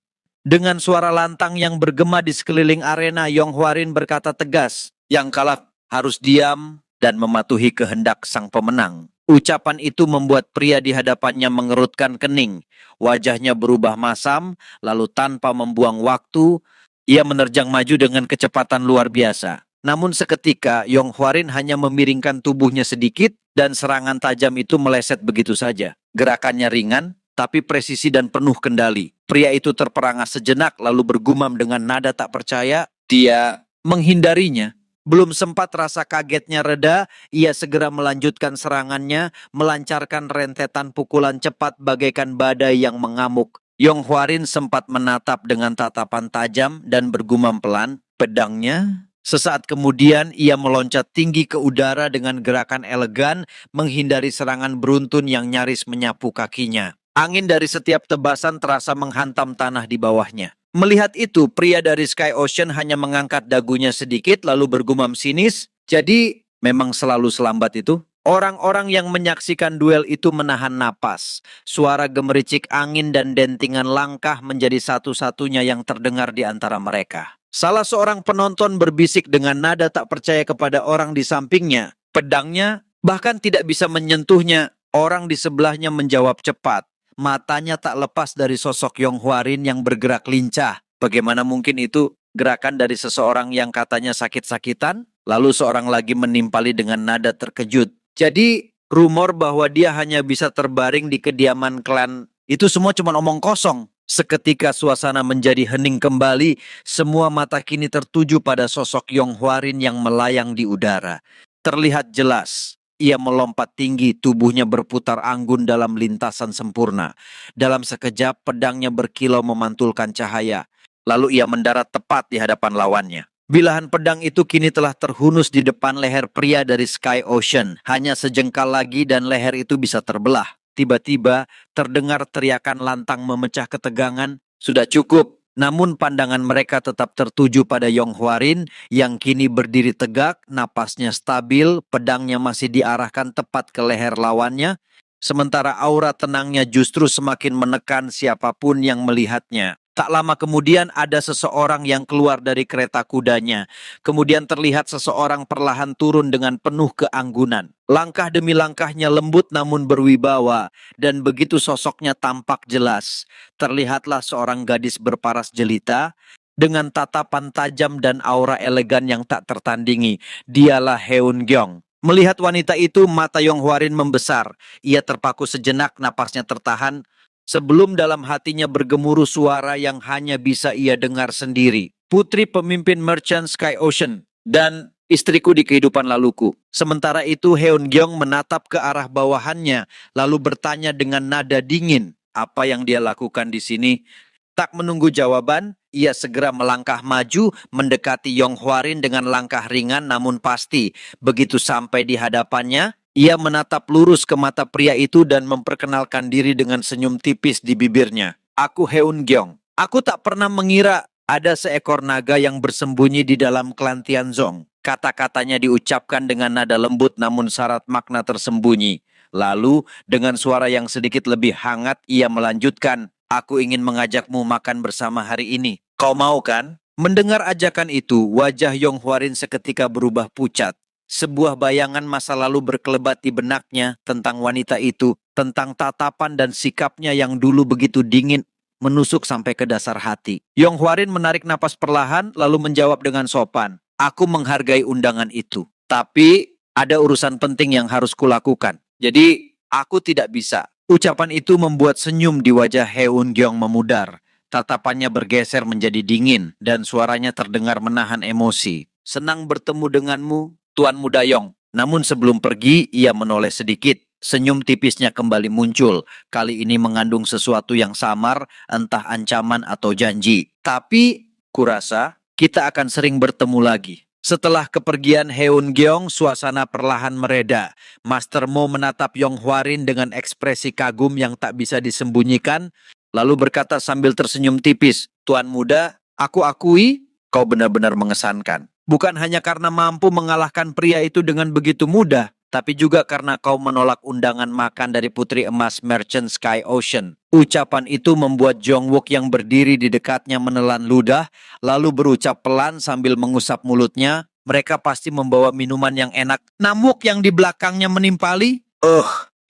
Dengan suara lantang yang bergema di sekeliling arena, Yong Hwarin berkata tegas, yang kalah harus diam dan mematuhi kehendak sang pemenang. Ucapan itu membuat pria di hadapannya mengerutkan kening. Wajahnya berubah masam, lalu tanpa membuang waktu, ia menerjang maju dengan kecepatan luar biasa. Namun seketika, Yong Hwarin hanya memiringkan tubuhnya sedikit dan serangan tajam itu meleset begitu saja. Gerakannya ringan, tapi presisi dan penuh kendali. Pria itu terperangah sejenak lalu bergumam dengan nada tak percaya. Dia menghindarinya. Belum sempat rasa kagetnya reda, ia segera melanjutkan serangannya, melancarkan rentetan pukulan cepat bagaikan badai yang mengamuk. Yong Hwarin sempat menatap dengan tatapan tajam dan bergumam pelan, pedangnya. Sesaat kemudian ia meloncat tinggi ke udara dengan gerakan elegan menghindari serangan beruntun yang nyaris menyapu kakinya. Angin dari setiap tebasan terasa menghantam tanah di bawahnya. Melihat itu, pria dari Sky Ocean hanya mengangkat dagunya sedikit lalu bergumam sinis, jadi memang selalu selambat itu? Orang-orang yang menyaksikan duel itu menahan napas. Suara gemericik angin dan dentingan langkah menjadi satu-satunya yang terdengar di antara mereka. Salah seorang penonton berbisik dengan nada tak percaya kepada orang di sampingnya. Pedangnya bahkan tidak bisa menyentuhnya. Orang di sebelahnya menjawab cepat. Matanya tak lepas dari sosok Yong Hwarin yang bergerak lincah. Bagaimana mungkin itu gerakan dari seseorang yang katanya sakit-sakitan? Lalu seorang lagi menimpali dengan nada terkejut. Jadi rumor bahwa dia hanya bisa terbaring di kediaman klan itu semua cuma omong kosong. Seketika suasana menjadi hening kembali, semua mata kini tertuju pada sosok Yong Hwarin yang melayang di udara. Terlihat jelas, ia melompat tinggi, tubuhnya berputar anggun dalam lintasan sempurna. Dalam sekejap, pedangnya berkilau memantulkan cahaya. Lalu ia mendarat tepat di hadapan lawannya. Bilahan pedang itu kini telah terhunus di depan leher pria dari Sky Ocean. Hanya sejengkal lagi dan leher itu bisa terbelah. Tiba-tiba terdengar teriakan lantang memecah ketegangan. Sudah cukup. Namun pandangan mereka tetap tertuju pada Yong Hwarin yang kini berdiri tegak, napasnya stabil, pedangnya masih diarahkan tepat ke leher lawannya. Sementara aura tenangnya justru semakin menekan siapapun yang melihatnya. Tak lama kemudian ada seseorang yang keluar dari kereta kudanya. Kemudian terlihat seseorang perlahan turun dengan penuh keanggunan. Langkah demi langkahnya lembut namun berwibawa. Dan begitu sosoknya tampak jelas. Terlihatlah seorang gadis berparas jelita dengan tatapan tajam dan aura elegan yang tak tertandingi. Dialah Heun Gyeong. Melihat wanita itu, mata Yong Hwarin membesar. Ia terpaku sejenak, napasnya tertahan. Sebelum dalam hatinya bergemuruh suara yang hanya bisa ia dengar sendiri. Putri pemimpin Merchant Sky Ocean dan istriku di kehidupan laluku. Sementara itu Heun Gyeong menatap ke arah bawahannya lalu bertanya dengan nada dingin, apa yang dia lakukan di sini? Tak menunggu jawaban, ia segera melangkah maju mendekati Yong Hwarin dengan langkah ringan namun pasti. Begitu sampai di hadapannya, ia menatap lurus ke mata pria itu dan memperkenalkan diri dengan senyum tipis di bibirnya. Aku Heun Gyeong. Aku tak pernah mengira ada seekor naga yang bersembunyi di dalam klan Tianzong. Kata-katanya diucapkan dengan nada lembut namun syarat makna tersembunyi. Lalu dengan suara yang sedikit lebih hangat ia melanjutkan, aku ingin mengajakmu makan bersama hari ini. Kau mau kan? Mendengar ajakan itu, wajah Yong Hwarin seketika berubah pucat. Sebuah bayangan masa lalu berkelebat di benaknya tentang wanita itu, tentang tatapan dan sikapnya yang dulu begitu dingin, menusuk sampai ke dasar hati. Yong Hwarin menarik napas perlahan lalu menjawab dengan sopan, aku menghargai undangan itu. Tapi ada urusan penting yang harus kulakukan. Jadi aku tidak bisa. Ucapan itu membuat senyum di wajah Heun Gyeong memudar. Tatapannya bergeser menjadi dingin dan suaranya terdengar menahan emosi. Senang bertemu denganmu, Tuan Muda Yong. Namun sebelum pergi, ia menoleh sedikit. Senyum tipisnya kembali muncul. Kali ini mengandung sesuatu yang samar, entah ancaman atau janji. Tapi, kurasa, kita akan sering bertemu lagi. Setelah kepergian Heun Gyeong, suasana perlahan mereda. Master Mo menatap Yong Hwarin dengan ekspresi kagum yang tak bisa disembunyikan, lalu berkata sambil tersenyum tipis, Tuan Muda, aku akui kau benar-benar mengesankan. Bukan hanya karena mampu mengalahkan pria itu dengan begitu mudah, tapi juga karena kau menolak undangan makan dari putri emas Merchant Sky Ocean. Ucapan itu membuat Jong Wook yang berdiri di dekatnya menelan ludah, lalu berucap pelan sambil mengusap mulutnya, mereka pasti membawa minuman yang enak. Namuk yang di belakangnya menimpali,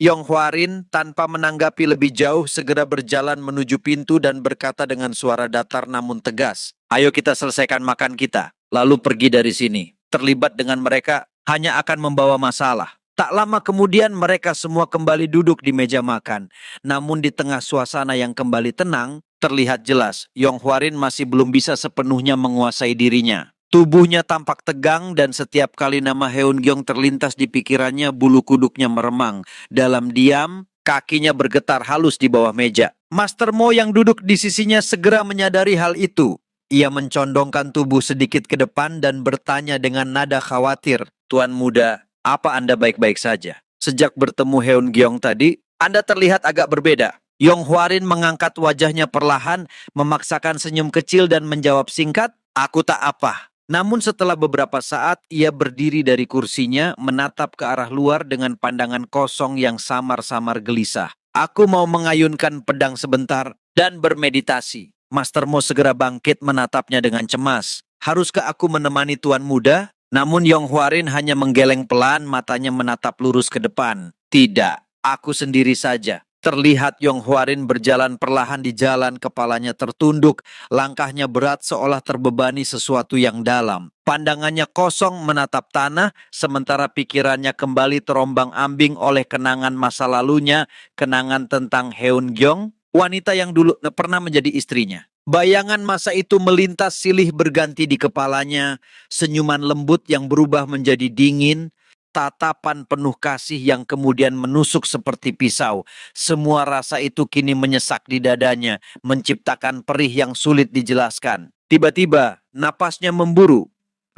Yong Hwarin tanpa menanggapi lebih jauh segera berjalan menuju pintu dan berkata dengan suara datar namun tegas, ayo kita selesaikan makan kita, lalu pergi dari sini. Terlibat dengan mereka hanya akan membawa masalah. Tak lama kemudian mereka semua kembali duduk di meja makan. Namun di tengah suasana yang kembali tenang, terlihat jelas Yong Hwarin masih belum bisa sepenuhnya menguasai dirinya. Tubuhnya tampak tegang dan setiap kali nama Heun Gyeong terlintas di pikirannya, bulu kuduknya meremang. Dalam diam, kakinya bergetar halus di bawah meja. Master Mo yang duduk di sisinya segera menyadari hal itu. Ia mencondongkan tubuh sedikit ke depan dan bertanya dengan nada khawatir, Tuan Muda, apa Anda baik-baik saja? Sejak bertemu Heun Gyeong tadi, Anda terlihat agak berbeda. Yong Hwarin mengangkat wajahnya perlahan, memaksakan senyum kecil dan menjawab singkat, aku tak apa. Namun setelah beberapa saat, ia berdiri dari kursinya, menatap ke arah luar dengan pandangan kosong yang samar-samar gelisah. Aku mau mengayunkan pedang sebentar dan bermeditasi. Master Mo segera bangkit menatapnya dengan cemas. Haruskah aku menemani Tuan Muda? Namun Yong Hwarin hanya menggeleng pelan, matanya menatap lurus ke depan. Tidak, aku sendiri saja. Terlihat Yong Hwarin berjalan perlahan di jalan, kepalanya tertunduk, langkahnya berat seolah terbebani sesuatu yang dalam. Pandangannya kosong menatap tanah, sementara pikirannya kembali terombang-ambing oleh kenangan masa lalunya, kenangan tentang Heun Gyeong, wanita yang dulu pernah menjadi istrinya. Bayangan masa itu melintas silih berganti di kepalanya, senyuman lembut yang berubah menjadi dingin, tatapan penuh kasih yang kemudian menusuk seperti pisau. Semua rasa itu kini menyesak di dadanya, menciptakan perih yang sulit dijelaskan. Tiba-tiba, napasnya memburu.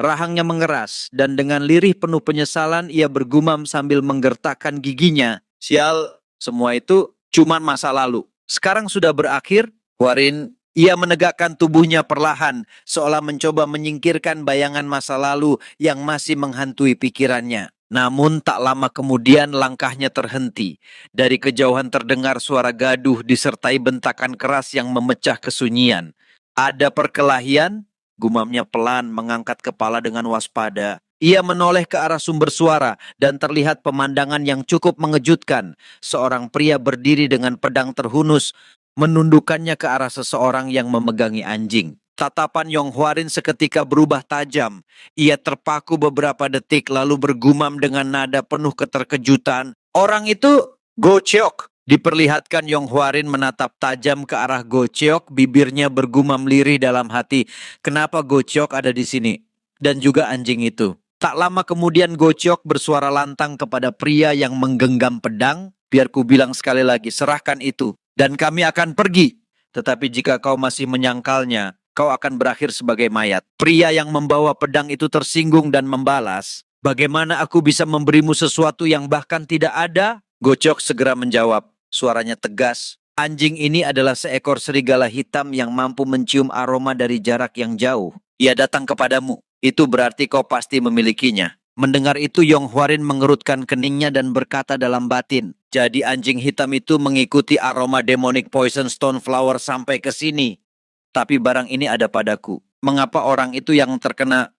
Rahangnya mengeras, dan dengan lirih penuh penyesalan ia bergumam sambil menggertakkan giginya. Sial, semua itu cuma masa lalu. Sekarang sudah berakhir, Huarin. Ia menegakkan tubuhnya perlahan, seolah mencoba menyingkirkan bayangan masa lalu yang masih menghantui pikirannya. Namun tak lama kemudian langkahnya terhenti. Dari kejauhan terdengar suara gaduh disertai bentakan keras yang memecah kesunyian. Ada perkelahian? Gumamnya pelan mengangkat kepala dengan waspada. Ia menoleh ke arah sumber suara dan terlihat pemandangan yang cukup mengejutkan. Seorang pria berdiri dengan pedang terhunus menundukkannya ke arah seseorang yang memegangi anjing. Tatapan Yong Hwarin seketika berubah tajam. Ia terpaku beberapa detik lalu bergumam dengan nada penuh keterkejutan. Orang itu Go Cheok. Diperlihatkan Yong Hwarin menatap tajam ke arah Go Cheok, bibirnya bergumam lirih dalam hati. Kenapa Go Cheok ada di sini? Dan juga anjing itu. Tak lama kemudian Go Cheok bersuara lantang kepada pria yang menggenggam pedang. Biar ku bilang sekali lagi, serahkan itu. Dan kami akan pergi. Tetapi jika kau masih menyangkalnya, kau akan berakhir sebagai mayat. Pria yang membawa pedang itu tersinggung dan membalas, bagaimana aku bisa memberimu sesuatu yang bahkan tidak ada? Gocok segera menjawab, suaranya tegas. Anjing ini adalah seekor serigala hitam yang mampu mencium aroma dari jarak yang jauh. Ia datang kepadamu. Itu berarti kau pasti memilikinya. Mendengar itu Yong Hwarin mengerutkan keningnya dan berkata dalam batin, jadi anjing hitam itu mengikuti aroma demonic poison stone flower sampai ke sini. Tapi barang ini ada padaku. Mengapa orang itu yang terkena?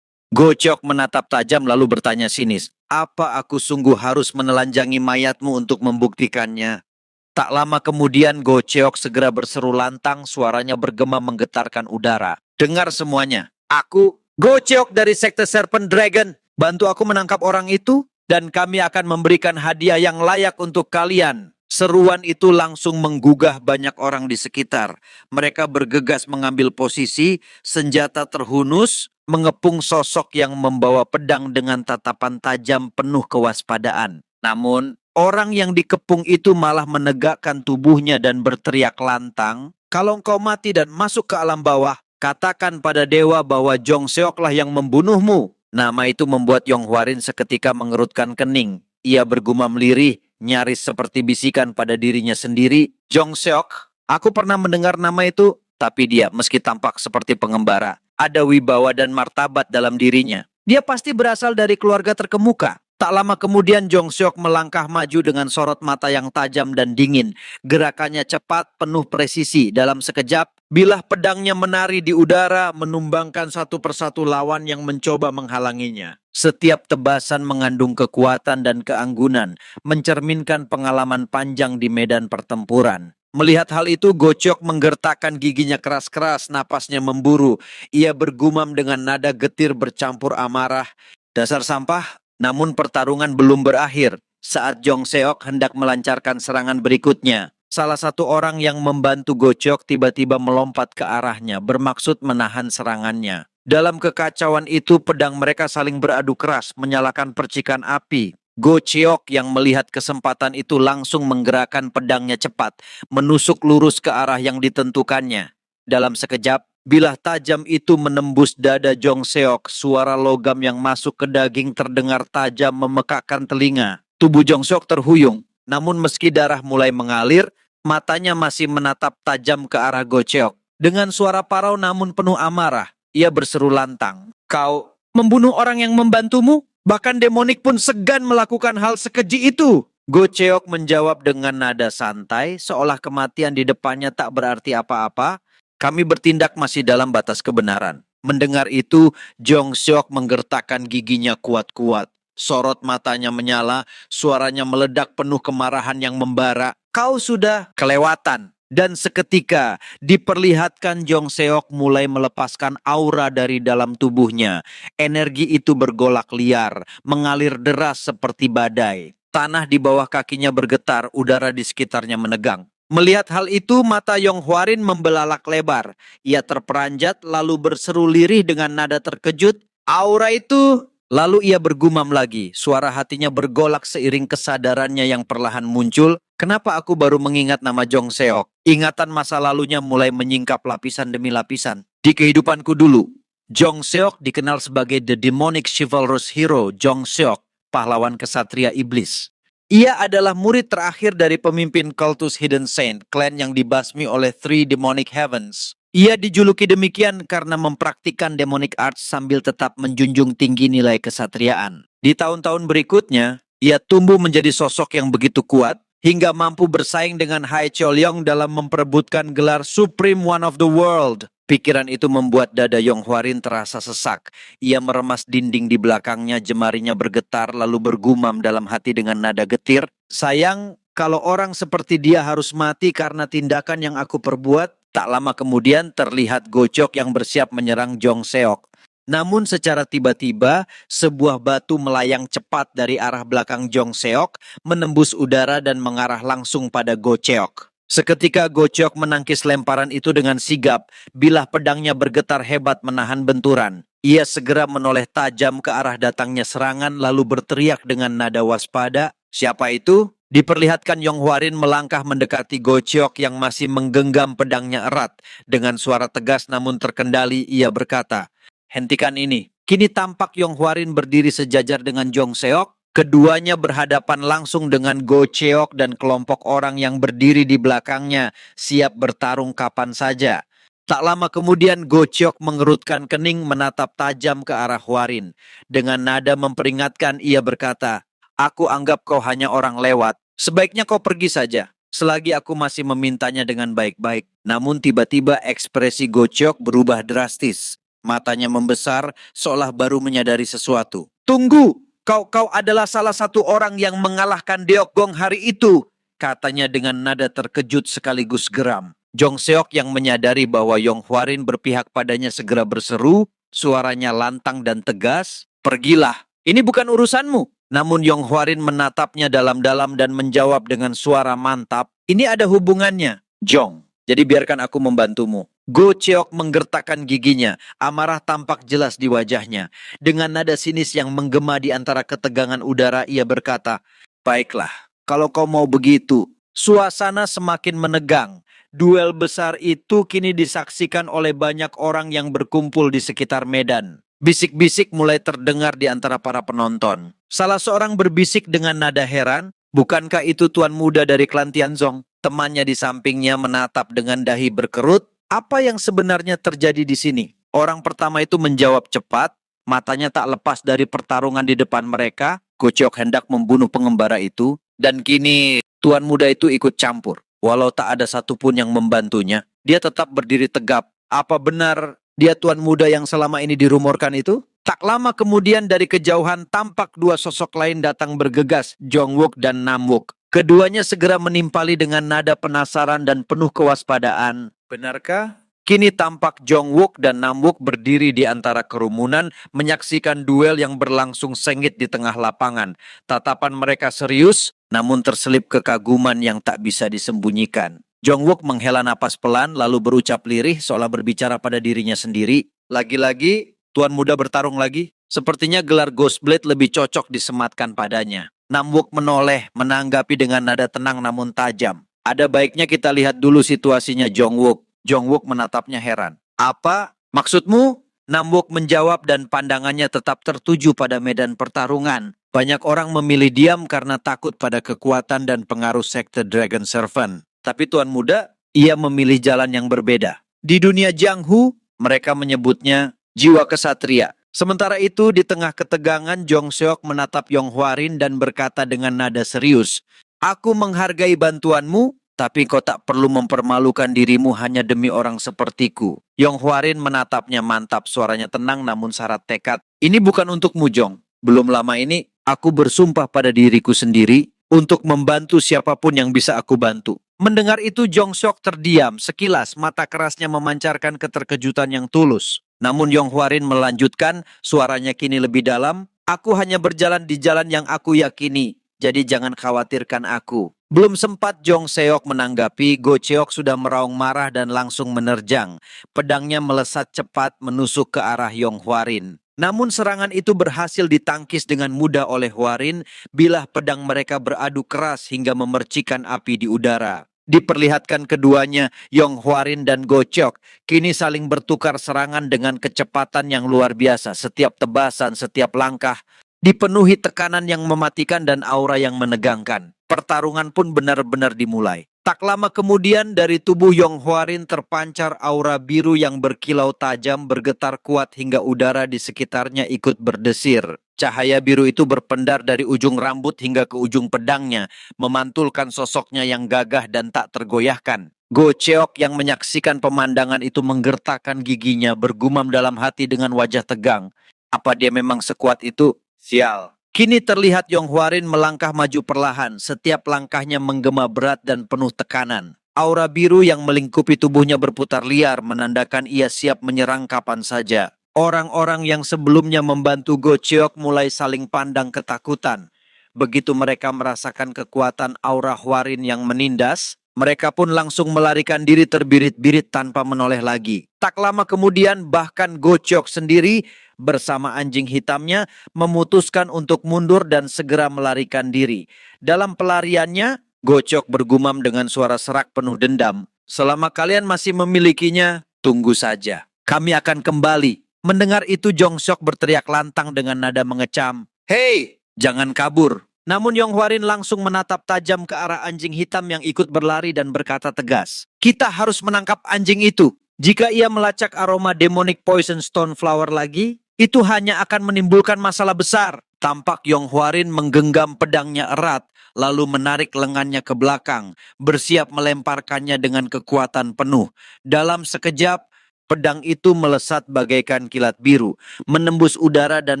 Gocok menatap tajam lalu bertanya sinis. Apa aku sungguh harus menelanjangi mayatmu untuk membuktikannya? Tak lama kemudian Gocok segera berseru lantang, suaranya bergema menggetarkan udara. Dengar semuanya. Aku Gocok dari Sekte Serpent Dragon. Bantu aku menangkap orang itu dan kami akan memberikan hadiah yang layak untuk kalian. Seruan itu langsung menggugah banyak orang di sekitar. Mereka bergegas mengambil posisi, senjata terhunus, mengepung sosok yang membawa pedang dengan tatapan tajam penuh kewaspadaan. Namun, orang yang dikepung itu malah menegakkan tubuhnya dan berteriak lantang, kalau engkau mati dan masuk ke alam bawah, katakan pada dewa bahwa Jong Seoklah yang membunuhmu. Nama itu membuat Yong Hwarin seketika mengerutkan kening. Ia bergumam lirih, nyaris seperti bisikan pada dirinya sendiri. Jong Seok, aku pernah mendengar nama itu, tapi dia meski tampak seperti pengembara, ada wibawa dan martabat dalam dirinya. Dia pasti berasal dari keluarga terkemuka. Tak lama kemudian Jong Seok melangkah maju dengan sorot mata yang tajam dan dingin. Gerakannya cepat, penuh presisi. Dalam sekejap, bilah pedangnya menari di udara, menumbangkan satu persatu lawan yang mencoba menghalanginya. Setiap tebasan mengandung kekuatan dan keanggunan, mencerminkan pengalaman panjang di medan pertempuran. Melihat hal itu, Gocok menggertakkan giginya keras-keras, napasnya memburu. Ia bergumam dengan nada getir bercampur amarah. Dasar sampah. Namun pertarungan belum berakhir. Saat Jong Seok hendak melancarkan serangan berikutnya, salah satu orang yang membantu Gocok tiba-tiba melompat ke arahnya, bermaksud menahan serangannya. Dalam kekacauan itu, pedang mereka saling beradu keras, menyalakan percikan api. Go Cheok yang melihat kesempatan itu langsung menggerakkan pedangnya cepat, menusuk lurus ke arah yang ditentukannya. Dalam sekejap, bilah tajam itu menembus dada Jong Seok, suara logam yang masuk ke daging terdengar tajam memekakkan telinga. Tubuh Jong Seok terhuyung, namun meski darah mulai mengalir, matanya masih menatap tajam ke arah Go Cheok. Dengan suara parau namun penuh amarah, ia berseru lantang. Kau membunuh orang yang membantumu? Bahkan demonik pun segan melakukan hal sekeji itu. Go Cheok menjawab dengan nada santai, seolah kematian di depannya tak berarti apa-apa. Kami bertindak masih dalam batas kebenaran. Mendengar itu, Jong Seok menggertakkan giginya kuat-kuat. Sorot matanya menyala, suaranya meledak penuh kemarahan yang membara. Kau sudah kelewatan. Dan seketika diperlihatkan Jong Seok mulai melepaskan aura dari dalam tubuhnya. Energi itu bergolak liar, mengalir deras seperti badai. Tanah di bawah kakinya bergetar, udara di sekitarnya menegang. Melihat hal itu, mata Yong Hwarin membelalak lebar. Ia terperanjat lalu berseru lirih dengan nada terkejut. Aura itu... Lalu ia bergumam lagi. Suara hatinya bergolak seiring kesadarannya yang perlahan muncul. Kenapa aku baru mengingat nama Jong Seok? Ingatan masa lalunya mulai menyingkap lapisan demi lapisan. Di kehidupanku dulu, Jong Seok dikenal sebagai the demonic chivalrous hero Jong Seok, pahlawan kesatria iblis. Ia adalah murid terakhir dari pemimpin kultus Hidden Saint, klan yang dibasmi oleh Three Demonic Heavens. Ia dijuluki demikian karena mempraktikkan demonic arts sambil tetap menjunjung tinggi nilai kesatriaan. Di tahun-tahun berikutnya, ia tumbuh menjadi sosok yang begitu kuat hingga mampu bersaing dengan Hai Cholyong dalam memperebutkan gelar Supreme One of the World. Pikiran itu membuat dada Yong Hwarin terasa sesak. Ia meremas dinding di belakangnya, jemarinya bergetar lalu bergumam dalam hati dengan nada getir. Sayang, kalau orang seperti dia harus mati karena tindakan yang aku perbuat. Tak lama kemudian terlihat Gocok yang bersiap menyerang Jong Seok. Namun secara tiba-tiba, sebuah batu melayang cepat dari arah belakang Jong Seok, menembus udara dan mengarah langsung pada Gocok. Seketika Gocok menangkis lemparan itu dengan sigap, bilah pedangnya bergetar hebat menahan benturan. Ia segera menoleh tajam ke arah datangnya serangan lalu berteriak dengan nada waspada, "Siapa itu?" Diperlihatkan Yong Hwarin melangkah mendekati Gocok yang masih menggenggam pedangnya erat. Dengan suara tegas namun terkendali, ia berkata, "Hentikan ini." Kini tampak Yong Hwarin berdiri sejajar dengan Jong Seok. Keduanya berhadapan langsung dengan Go Cheok dan kelompok orang yang berdiri di belakangnya, siap bertarung kapan saja. Tak lama kemudian Go Cheok mengerutkan kening menatap tajam ke arah Hwarin. Dengan nada memperingatkan ia berkata, "Aku anggap kau hanya orang lewat. Sebaiknya kau pergi saja. Selagi aku masih memintanya dengan baik-baik." Namun tiba-tiba ekspresi Go Cheok berubah drastis. Matanya membesar seolah baru menyadari sesuatu. "Tunggu! Kau adalah salah satu orang yang mengalahkan Deokgong hari itu," katanya dengan nada terkejut sekaligus geram. Jong Seok yang menyadari bahwa Yong Hwarin berpihak padanya segera berseru, suaranya lantang dan tegas, "Pergilah, ini bukan urusanmu." Namun Yong Hwarin menatapnya dalam-dalam dan menjawab dengan suara mantap, "Ini ada hubungannya, Jong. Jadi biarkan aku membantumu." Go Cheok menggertakkan giginya, amarah tampak jelas di wajahnya. Dengan nada sinis yang menggema di antara ketegangan udara, ia berkata, "Baiklah, kalau kau mau begitu." Suasana semakin menegang. Duel besar itu kini disaksikan oleh banyak orang yang berkumpul di sekitar medan. Bisik-bisik mulai terdengar di antara para penonton. Salah seorang berbisik dengan nada heran, "Bukankah itu tuan muda dari klan Tianzong?" Temannya di sampingnya menatap dengan dahi berkerut. Apa yang sebenarnya terjadi di sini? Orang pertama itu menjawab cepat, matanya tak lepas dari pertarungan di depan mereka. Gocok hendak membunuh pengembara itu, dan kini tuan muda itu ikut campur. Walau tak ada satupun yang membantunya, dia tetap berdiri tegap. Apa benar dia tuan muda yang selama ini dirumorkan itu? Tak lama kemudian dari kejauhan tampak dua sosok lain datang bergegas, Jongwook dan Namwook. Keduanya segera menimpali dengan nada penasaran dan penuh kewaspadaan. "Benarkah?" Kini tampak Jongwook dan Namwook berdiri di antara kerumunan menyaksikan duel yang berlangsung sengit di tengah lapangan. Tatapan mereka serius namun terselip kekaguman yang tak bisa disembunyikan. Jongwook menghela napas pelan lalu berucap lirih seolah berbicara pada dirinya sendiri. "Lagi-lagi tuan muda bertarung lagi. Sepertinya gelar Ghostblade lebih cocok disematkan padanya." Namwook menoleh menanggapi dengan nada tenang namun tajam. "Ada baiknya kita lihat dulu situasinya, Jongwook." Jongwook menatapnya heran. "Apa maksudmu?" Namwook menjawab dan pandangannya tetap tertuju pada medan pertarungan. Banyak orang memilih diam karena takut pada kekuatan dan pengaruh sekte Dragon Servant. Tapi tuan muda, ia memilih jalan yang berbeda. Di dunia Jianghu, mereka menyebutnya jiwa kesatria. Sementara itu, di tengah ketegangan, Jong Seok menatap Yong Hwarin dan berkata dengan nada serius, "Aku menghargai bantuanmu, tapi kau tak perlu mempermalukan dirimu hanya demi orang sepertiku." Yong Hwarin menatapnya mantap, suaranya tenang namun syarat tekad. "Ini bukan untukmu, Jong. Belum lama ini, aku bersumpah pada diriku sendiri untuk membantu siapapun yang bisa aku bantu." Mendengar itu, Jong Seok terdiam. Sekilas, mata kerasnya memancarkan keterkejutan yang tulus. Namun Yong Hwarin melanjutkan, suaranya kini lebih dalam, "Aku hanya berjalan di jalan yang aku yakini, jadi jangan khawatirkan aku." Belum sempat Jong Seok menanggapi, Go Cheok sudah meraung marah dan langsung menerjang. Pedangnya melesat cepat menusuk ke arah Yong Hwarin. Namun serangan itu berhasil ditangkis dengan mudah oleh Hwarin, bilah pedang mereka beradu keras hingga memercikan api di udara. Diperlihatkan keduanya, Yong Hwarin dan Go Cheok, kini saling bertukar serangan dengan kecepatan yang luar biasa. Setiap tebasan, setiap langkah, dipenuhi tekanan yang mematikan dan aura yang menegangkan. Pertarungan pun benar-benar dimulai. Tak lama kemudian dari tubuh Yong Hwarin terpancar aura biru yang berkilau tajam, bergetar kuat hingga udara di sekitarnya ikut berdesir. Cahaya biru itu berpendar dari ujung rambut hingga ke ujung pedangnya, memantulkan sosoknya yang gagah dan tak tergoyahkan. Go Cheok yang menyaksikan pemandangan itu menggertakkan giginya, bergumam dalam hati dengan wajah tegang. Apa dia memang sekuat itu? Sial. Kini terlihat Yong Hwarin melangkah maju perlahan, setiap langkahnya menggema berat dan penuh tekanan. Aura biru yang melingkupi tubuhnya berputar liar, menandakan ia siap menyerang kapan saja. Orang-orang yang sebelumnya membantu Go Cheok mulai saling pandang ketakutan. Begitu mereka merasakan kekuatan aura Hwarin yang menindas, mereka pun langsung melarikan diri terbirit-birit tanpa menoleh lagi. Tak lama kemudian bahkan Go Cheok sendiri bersama anjing hitamnya memutuskan untuk mundur dan segera melarikan diri. Dalam pelariannya, Go Cheok bergumam dengan suara serak penuh dendam. Selama kalian masih memilikinya, tunggu saja. Kami akan kembali. Mendengar itu, Jong Seok berteriak lantang dengan nada mengecam. Hei, jangan kabur. Namun Yong Hwarin langsung menatap tajam ke arah anjing hitam yang ikut berlari dan berkata tegas. Kita harus menangkap anjing itu. Jika ia melacak aroma demonic poison stone flower lagi, itu hanya akan menimbulkan masalah besar. Tampak Yong Hwarin menggenggam pedangnya erat, lalu menarik lengannya ke belakang, bersiap melemparkannya dengan kekuatan penuh. Dalam sekejap, pedang itu melesat bagaikan kilat biru, menembus udara dan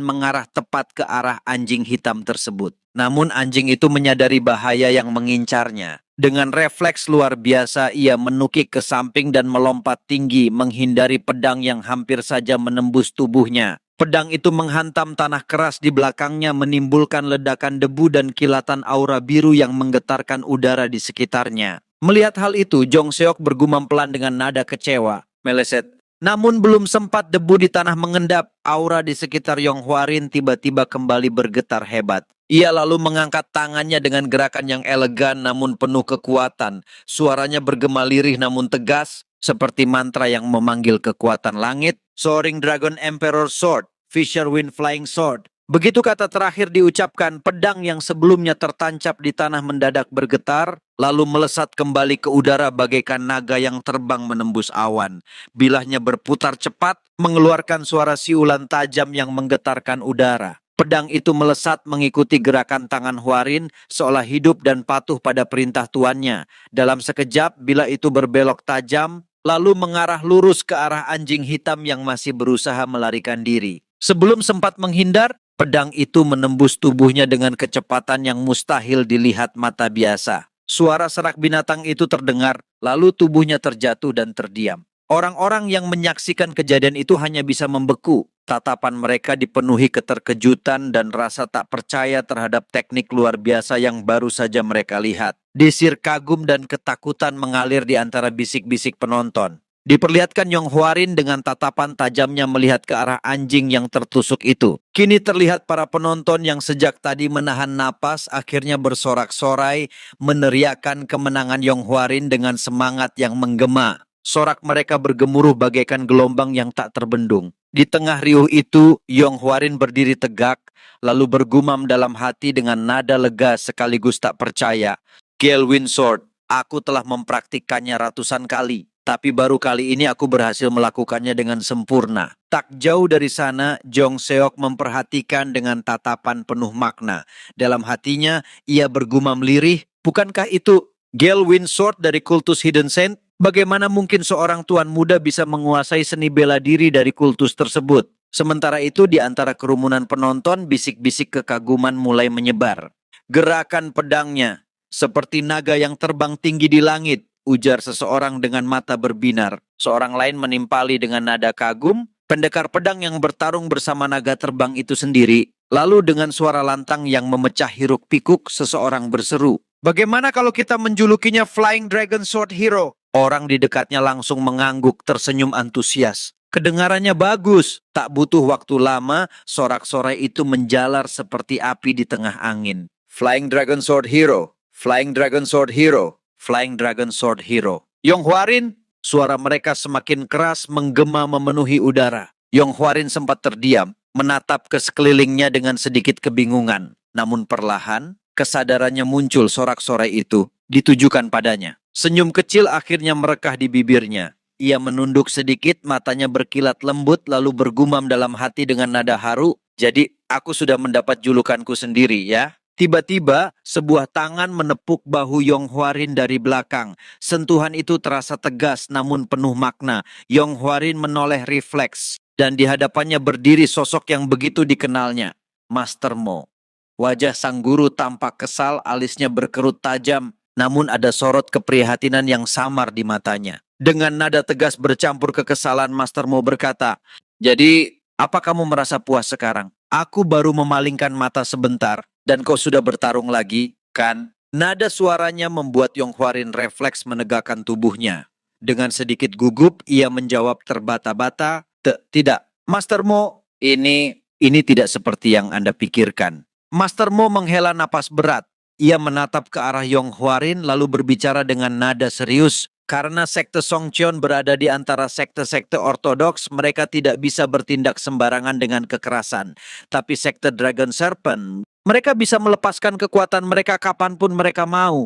mengarah tepat ke arah anjing hitam tersebut. Namun anjing itu menyadari bahaya yang mengincarnya. Dengan refleks luar biasa, ia menukik ke samping dan melompat tinggi, menghindari pedang yang hampir saja menembus tubuhnya. Pedang itu menghantam tanah keras di belakangnya, menimbulkan ledakan debu dan kilatan aura biru yang menggetarkan udara di sekitarnya. Melihat hal itu, Jong Seok bergumam pelan dengan nada kecewa. Meleset. Namun belum sempat debu di tanah mengendap, aura di sekitar Yong Hwarin tiba-tiba kembali bergetar hebat. Ia lalu mengangkat tangannya dengan gerakan yang elegan namun penuh kekuatan. Suaranya bergema lirih namun tegas, seperti mantra yang memanggil kekuatan langit. Soaring Dragon Emperor Sword, Fisher Wind Flying Sword. Begitu kata terakhir diucapkan, pedang yang sebelumnya tertancap di tanah mendadak bergetar, lalu melesat kembali ke udara bagaikan naga yang terbang menembus awan. Bilahnya berputar cepat, mengeluarkan suara siulan tajam yang menggetarkan udara. Pedang itu melesat mengikuti gerakan tangan Hwarin, seolah hidup dan patuh pada perintah tuannya. Dalam sekejap, bila itu berbelok tajam, lalu mengarah lurus ke arah anjing hitam yang masih berusaha melarikan diri. Sebelum sempat menghindar, pedang itu menembus tubuhnya dengan kecepatan yang mustahil dilihat mata biasa. Suara serak binatang itu terdengar, lalu tubuhnya terjatuh dan terdiam. Orang-orang yang menyaksikan kejadian itu hanya bisa membeku. Tatapan mereka dipenuhi keterkejutan dan rasa tak percaya terhadap teknik luar biasa yang baru saja mereka lihat. Desir kagum dan ketakutan mengalir di antara bisik-bisik penonton. Diperlihatkan Yong Hwarin dengan tatapan tajamnya melihat ke arah anjing yang tertusuk itu. Kini terlihat para penonton yang sejak tadi menahan napas akhirnya bersorak-sorai meneriakkan kemenangan Yong Hwarin dengan semangat yang menggema. Sorak mereka bergemuruh bagaikan gelombang yang tak terbendung. Di tengah riuh itu, Yong Hwarin berdiri tegak, lalu bergumam dalam hati dengan nada lega sekaligus tak percaya. Gale Wind Sword, aku telah mempraktikkannya ratusan kali. Tapi baru kali ini aku berhasil melakukannya dengan sempurna. Tak jauh dari sana, Jong Seok memperhatikan dengan tatapan penuh makna. Dalam hatinya, ia bergumam lirih, bukankah itu Gale Wind Sword dari kultus Hidden Saint? Bagaimana mungkin seorang tuan muda bisa menguasai seni bela diri dari kultus tersebut? Sementara itu di antara kerumunan penonton, bisik-bisik kekaguman mulai menyebar. Gerakan pedangnya, seperti naga yang terbang tinggi di langit, ujar seseorang dengan mata berbinar. Seorang lain menimpali dengan nada kagum, pendekar pedang yang bertarung bersama naga terbang itu sendiri. Lalu dengan suara lantang yang memecah hiruk pikuk, seseorang berseru. Bagaimana kalau kita menjulukinya Flying Dragon Sword Hero? Orang di dekatnya langsung mengangguk tersenyum antusias. Kedengarannya bagus, tak butuh waktu lama, sorak-sorai itu menjalar seperti api di tengah angin. Flying Dragon Sword Hero, Flying Dragon Sword Hero, Flying Dragon Sword Hero. Yong Hwarin, suara mereka semakin keras menggema memenuhi udara. Yong Hwarin sempat terdiam, menatap ke sekelilingnya dengan sedikit kebingungan. Namun perlahan, kesadarannya muncul sorak-sorai itu ditujukan padanya. Senyum kecil akhirnya merekah di bibirnya. Ia menunduk sedikit, matanya berkilat lembut lalu bergumam dalam hati dengan nada haru. Jadi, aku sudah mendapat julukanku sendiri ya. Tiba-tiba, sebuah tangan menepuk bahu Yong Hwarin dari belakang. Sentuhan itu terasa tegas namun penuh makna. Yong Hwarin menoleh refleks dan di hadapannya berdiri sosok yang begitu dikenalnya, Master Mo. Wajah sang guru tampak kesal, alisnya berkerut tajam, namun ada sorot keprihatinan yang samar di matanya. Dengan nada tegas bercampur kekesalan, Master Mo berkata, "Jadi, apa kamu merasa puas sekarang? Aku baru memalingkan mata sebentar, dan kau sudah bertarung lagi, kan?" Nada suaranya membuat Yong Hwarin refleks menegakkan tubuhnya. Dengan sedikit gugup, ia menjawab terbata-bata, "Tidak, Master Mo, ini tidak seperti yang Anda pikirkan." Master Mo menghela napas berat. Ia menatap ke arah Yong Hwarin lalu berbicara dengan nada serius. Karena sekte Songcheon berada di antara sekte-sekte ortodoks, mereka tidak bisa bertindak sembarangan dengan kekerasan. Tapi sekte Dragon Serpent, mereka bisa melepaskan kekuatan mereka kapanpun mereka mau.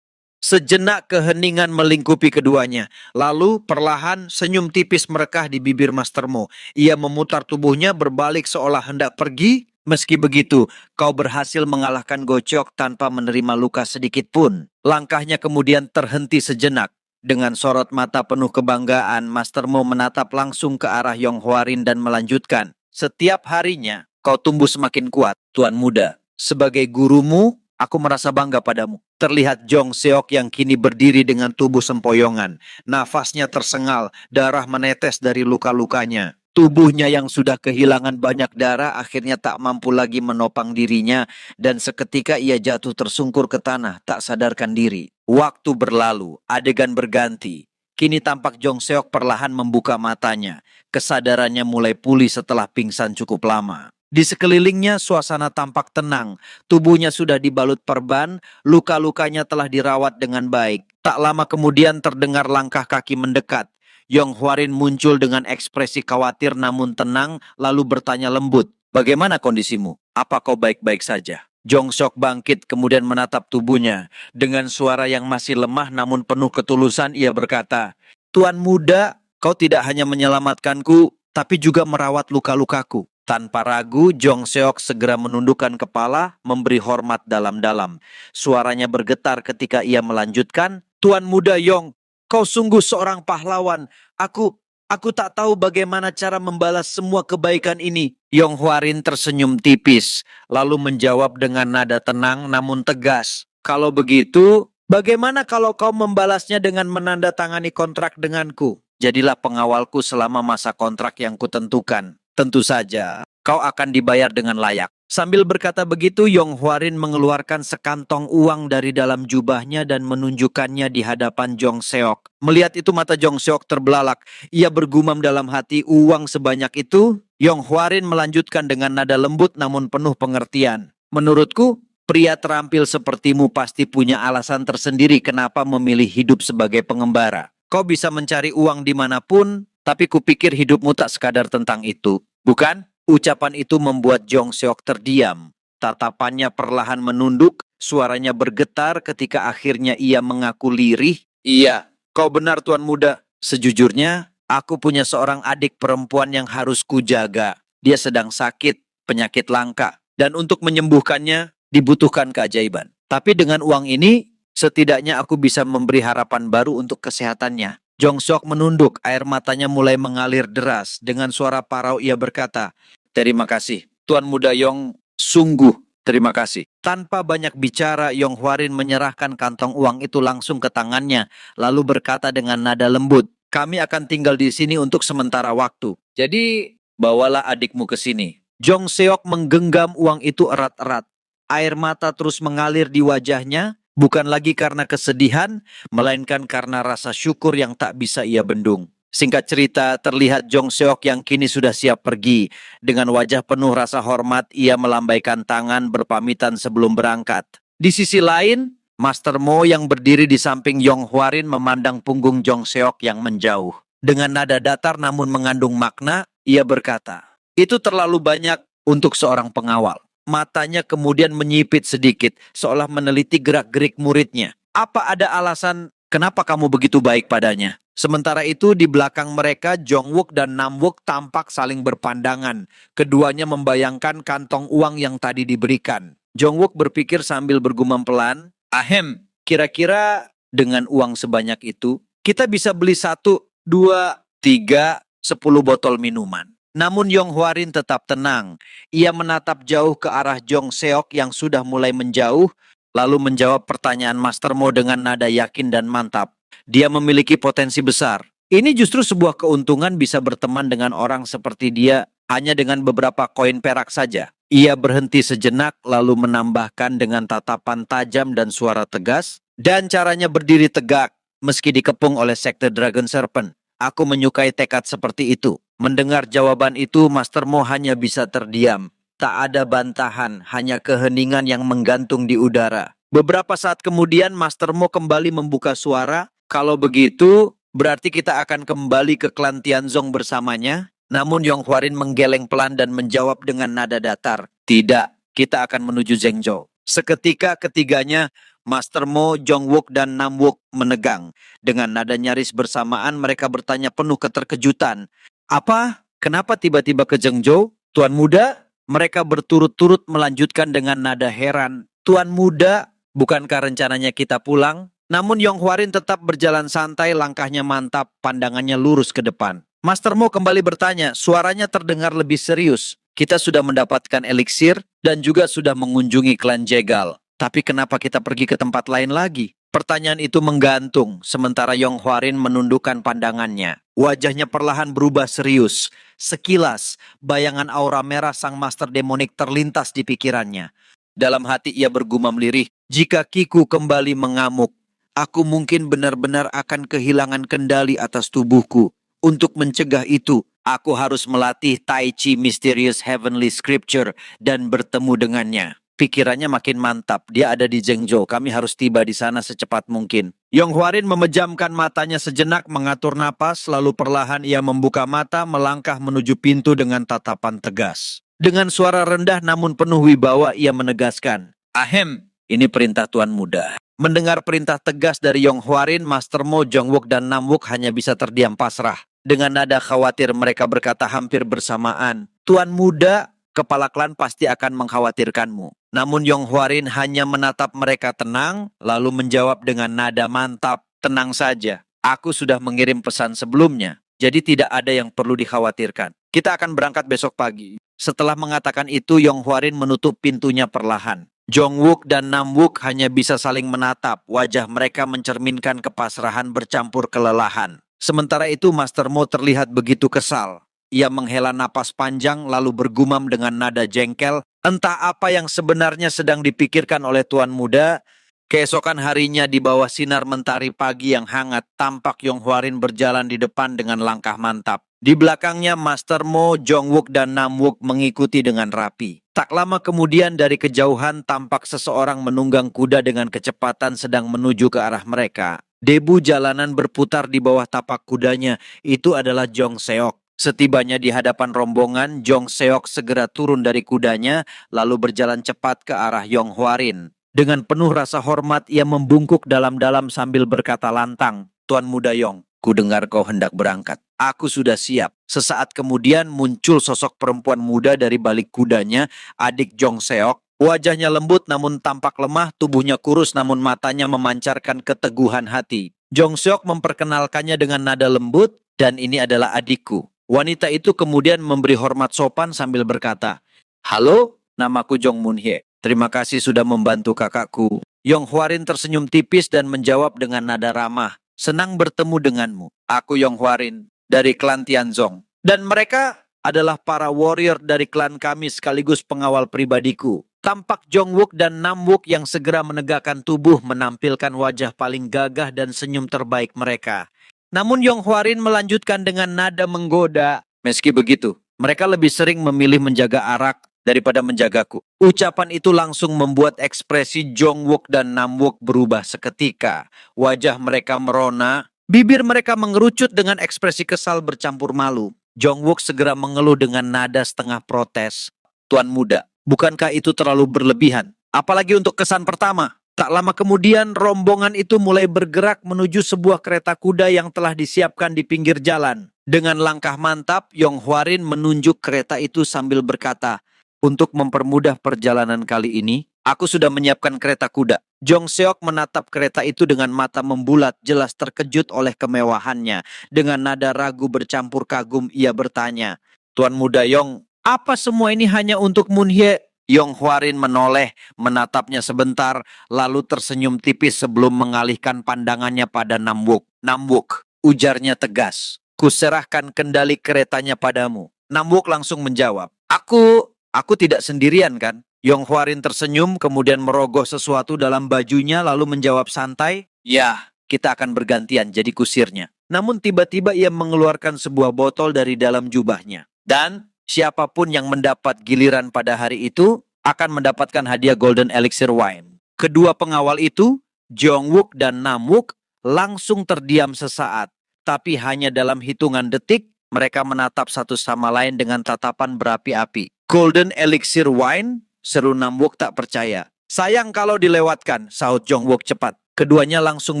Sejenak keheningan melingkupi keduanya. Lalu perlahan senyum tipis merekah di bibir Master Mo. Ia memutar tubuhnya berbalik seolah hendak pergi. Meski begitu, kau berhasil mengalahkan Gocheok tanpa menerima luka sedikit pun. Langkahnya kemudian terhenti sejenak. Dengan sorot mata penuh kebanggaan, Master Mo menatap langsung ke arah Yong Hwarin dan melanjutkan. "Setiap harinya, kau tumbuh semakin kuat, Tuan Muda. Sebagai gurumu, aku merasa bangga padamu." Terlihat Jong Seok yang kini berdiri dengan tubuh sempoyongan. Nafasnya tersengal, darah menetes dari luka-lukanya. Tubuhnya yang sudah kehilangan banyak darah akhirnya tak mampu lagi menopang dirinya dan seketika ia jatuh tersungkur ke tanah tak sadarkan diri. Waktu berlalu, adegan berganti. Kini tampak Jong Seok perlahan membuka matanya. Kesadarannya mulai pulih setelah pingsan cukup lama. Di sekelilingnya suasana tampak tenang. Tubuhnya sudah dibalut perban, luka-lukanya telah dirawat dengan baik. Tak lama kemudian terdengar langkah kaki mendekat. Yong Hwarin muncul dengan ekspresi khawatir namun tenang, lalu bertanya lembut, "Bagaimana kondisimu? Apa kau baik-baik saja?" Jong Seok bangkit kemudian menatap tubuhnya. Dengan suara yang masih lemah namun penuh ketulusan ia berkata, "Tuan Muda, kau tidak hanya menyelamatkanku, tapi juga merawat luka-lukaku." Tanpa ragu, Jong Seok segera menundukkan kepala, memberi hormat dalam-dalam. Suaranya bergetar ketika ia melanjutkan, "Tuan Muda Yong, kau sungguh seorang pahlawan. Aku tak tahu bagaimana cara membalas semua kebaikan ini." Yong Hwarin tersenyum tipis, lalu menjawab dengan nada tenang namun tegas. "Kalau begitu, bagaimana kalau kau membalasnya dengan menandatangani kontrak denganku? Jadilah pengawalku selama masa kontrak yang kutentukan. Tentu saja, kau akan dibayar dengan layak." Sambil berkata begitu, Yong Hwarin mengeluarkan sekantong uang dari dalam jubahnya dan menunjukkannya di hadapan Jong Seok. Melihat itu mata Jong Seok terbelalak. Ia bergumam dalam hati, "Uang sebanyak itu?" Yong Hwarin melanjutkan dengan nada lembut namun penuh pengertian. "Menurutku, pria terampil sepertimu pasti punya alasan tersendiri kenapa memilih hidup sebagai pengembara. Kau bisa mencari uang dimanapun, tapi kupikir hidupmu tak sekadar tentang itu, bukan?" Ucapan itu membuat Jong Seok terdiam. Tatapannya perlahan menunduk, suaranya bergetar ketika akhirnya ia mengaku lirih. "Iya, kau benar Tuan Muda. Sejujurnya, aku punya seorang adik perempuan yang harus kujaga. Dia sedang sakit, penyakit langka. Dan untuk menyembuhkannya, dibutuhkan keajaiban. Tapi dengan uang ini, setidaknya aku bisa memberi harapan baru untuk kesehatannya." Jong Seok menunduk, air matanya mulai mengalir deras. Dengan suara parau ia berkata, "Terima kasih, Tuan Muda Yong, sungguh terima kasih." Tanpa banyak bicara, Yong Hwarin menyerahkan kantong uang itu langsung ke tangannya, lalu berkata dengan nada lembut, "Kami akan tinggal di sini untuk sementara waktu. Jadi, bawalah adikmu ke sini." Jong Seok menggenggam uang itu erat-erat. Air mata terus mengalir di wajahnya, bukan lagi karena kesedihan, melainkan karena rasa syukur yang tak bisa ia bendung. Singkat cerita, terlihat Jong Seok yang kini sudah siap pergi. Dengan wajah penuh rasa hormat, ia melambaikan tangan berpamitan sebelum berangkat. Di sisi lain, Master Mo yang berdiri di samping Yong Hwarin memandang punggung Jong Seok yang menjauh. Dengan nada datar namun mengandung makna, ia berkata, "Itu terlalu banyak untuk seorang pengawal." Matanya kemudian menyipit sedikit, seolah meneliti gerak-gerik muridnya. "Apa ada alasan kenapa kamu begitu baik padanya?" Sementara itu di belakang mereka Jongwook dan Namwook tampak saling berpandangan. Keduanya membayangkan kantong uang yang tadi diberikan. Jongwook berpikir sambil bergumam pelan, "Ahem, kira-kira dengan uang sebanyak itu, kita bisa beli 1, 2, 3, 10 botol minuman." Namun Yong Hwarin tetap tenang. Ia menatap jauh ke arah Jong Seok yang sudah mulai menjauh, lalu menjawab pertanyaan Master Mo dengan nada yakin dan mantap. Dia memiliki potensi besar. Ini justru sebuah keuntungan bisa berteman dengan orang seperti dia hanya dengan beberapa koin perak saja. Ia berhenti sejenak lalu menambahkan dengan tatapan tajam dan suara tegas, "Dan caranya berdiri tegak meski dikepung oleh sekte Dragon Serpent. Aku menyukai tekad seperti itu." Mendengar jawaban itu, Master Mo hanya bisa terdiam. Tak ada bantahan, hanya keheningan yang menggantung di udara. Beberapa saat kemudian, Master Mo kembali membuka suara. "Kalau begitu, berarti kita akan kembali ke klan Tianzong bersamanya?" Namun Yong Hwarin menggeleng pelan dan menjawab dengan nada datar, "Tidak, kita akan menuju Zhengzhou." Seketika ketiganya, Master Mo, Jongwook, dan Namwook menegang. Dengan nada nyaris bersamaan mereka bertanya penuh keterkejutan, "Apa? Kenapa tiba-tiba ke Zhengzhou? Tuan Muda?" Mereka berturut-turut melanjutkan dengan nada heran, "Tuan Muda, bukankah rencananya kita pulang?" Namun Yong Hwarin tetap berjalan santai, langkahnya mantap, pandangannya lurus ke depan. Master Mo kembali bertanya, suaranya terdengar lebih serius. "Kita sudah mendapatkan eliksir dan juga sudah mengunjungi klan Jegal. Tapi kenapa kita pergi ke tempat lain lagi?" Pertanyaan itu menggantung, sementara Yong Hwarin menundukkan pandangannya. Wajahnya perlahan berubah serius. Sekilas, bayangan aura merah sang master demonik terlintas di pikirannya. Dalam hati ia bergumam lirih, "Jika Kiku kembali mengamuk, aku mungkin benar-benar akan kehilangan kendali atas tubuhku. Untuk mencegah itu, aku harus melatih Tai Chi Mysterious Heavenly Scripture dan bertemu dengannya." Pikirannya makin mantap. Dia ada di Zhengzhou. Kami harus tiba di sana secepat mungkin. Yong Hwarin memejamkan matanya sejenak, mengatur napas, lalu perlahan ia membuka mata, melangkah menuju pintu dengan tatapan tegas. Dengan suara rendah namun penuh wibawa, ia menegaskan, "Ahem, ini perintah Tuan Muda." Mendengar perintah tegas dari Yong Hwarin, Master Mo, Jongwook, dan Namwook hanya bisa terdiam pasrah. Dengan nada khawatir mereka berkata hampir bersamaan, "Tuan Muda, kepala klan pasti akan mengkhawatirkanmu." Namun Yong Hwarin hanya menatap mereka tenang, lalu menjawab dengan nada mantap, "Tenang saja, aku sudah mengirim pesan sebelumnya, jadi tidak ada yang perlu dikhawatirkan. Kita akan berangkat besok pagi." Setelah mengatakan itu, Yong Hwarin menutup pintunya perlahan. Jongwook dan Namwook hanya bisa saling menatap, wajah mereka mencerminkan kepasrahan bercampur kelelahan. Sementara itu Master Mo terlihat begitu kesal. Ia menghela napas panjang lalu bergumam dengan nada jengkel, "Entah apa yang sebenarnya sedang dipikirkan oleh Tuan Muda." Keesokan harinya di bawah sinar mentari pagi yang hangat, tampak Yong Hwarin berjalan di depan dengan langkah mantap. Di belakangnya Master Mo, Jongwook, dan Namwook mengikuti dengan rapi. Tak lama kemudian dari kejauhan tampak seseorang menunggang kuda dengan kecepatan sedang menuju ke arah mereka. Debu jalanan berputar di bawah tapak kudanya, itu adalah Jong Seok. Setibanya di hadapan rombongan, Jong Seok segera turun dari kudanya lalu berjalan cepat ke arah Yong Hwarin. Dengan penuh rasa hormat ia membungkuk dalam-dalam sambil berkata lantang, "Tuan Muda Yong, ku dengar kau hendak berangkat. Aku sudah siap." Sesaat kemudian muncul sosok perempuan muda dari balik kudanya, adik Jong Seok. Wajahnya lembut namun tampak lemah, tubuhnya kurus namun matanya memancarkan keteguhan hati. Jong Seok memperkenalkannya dengan nada lembut, "Dan ini adalah adikku." Wanita itu kemudian memberi hormat sopan sambil berkata, "Halo, namaku Jong Moon-hye. Terima kasih sudah membantu kakakku." Yong Hwarin tersenyum tipis dan menjawab dengan nada ramah, "Senang bertemu denganmu. Aku Yong Hwarin dari klan Tianzong. Dan mereka adalah para warrior dari klan kami sekaligus pengawal pribadiku." Tampak Jongwook dan Namwook yang segera menegakkan tubuh menampilkan wajah paling gagah dan senyum terbaik mereka. Namun Yong Hwarin melanjutkan dengan nada menggoda, "Meski begitu, mereka lebih sering memilih menjaga arak daripada menjagaku. Ucapan itu langsung membuat ekspresi Jongwook dan Namwook berubah seketika. Wajah mereka merona, bibir mereka mengerucut dengan ekspresi kesal bercampur malu. Jongwook segera mengeluh dengan nada setengah protes. Tuan muda, bukankah itu terlalu berlebihan? Apalagi untuk kesan pertama. Tak lama kemudian rombongan itu mulai bergerak menuju sebuah kereta kuda yang telah disiapkan di pinggir jalan. Dengan langkah mantap, Yong Hwarin menunjuk kereta itu sambil berkata, "Untuk mempermudah perjalanan kali ini, aku sudah menyiapkan kereta kuda." Jong Seok menatap kereta itu dengan mata membulat, jelas terkejut oleh kemewahannya. Dengan nada ragu bercampur kagum, ia bertanya, "Tuan muda Yong, apa semua ini hanya untuk Moon Hye?" Yong Hwarin menoleh, menatapnya sebentar, lalu tersenyum tipis sebelum mengalihkan pandangannya pada Namwook. "Namwook," ujarnya tegas, "kuserahkan kendali keretanya padamu." Namwook langsung menjawab, Aku tidak sendirian kan?" Yong Hwarin tersenyum, kemudian merogoh sesuatu dalam bajunya lalu menjawab santai, "Ya, kita akan bergantian jadi kusirnya." Namun tiba-tiba ia mengeluarkan sebuah botol dari dalam jubahnya. Dan siapapun yang mendapat giliran pada hari itu akan mendapatkan hadiah Golden Elixir Wine. Kedua pengawal itu, Jongwook dan Namwook, langsung terdiam sesaat. Tapi hanya dalam hitungan detik, mereka menatap satu sama lain dengan tatapan berapi-api. "Golden Elixir Wine?" seru Namwook tak percaya. "Sayang kalau dilewatkan," sahut Jongwook cepat. Keduanya langsung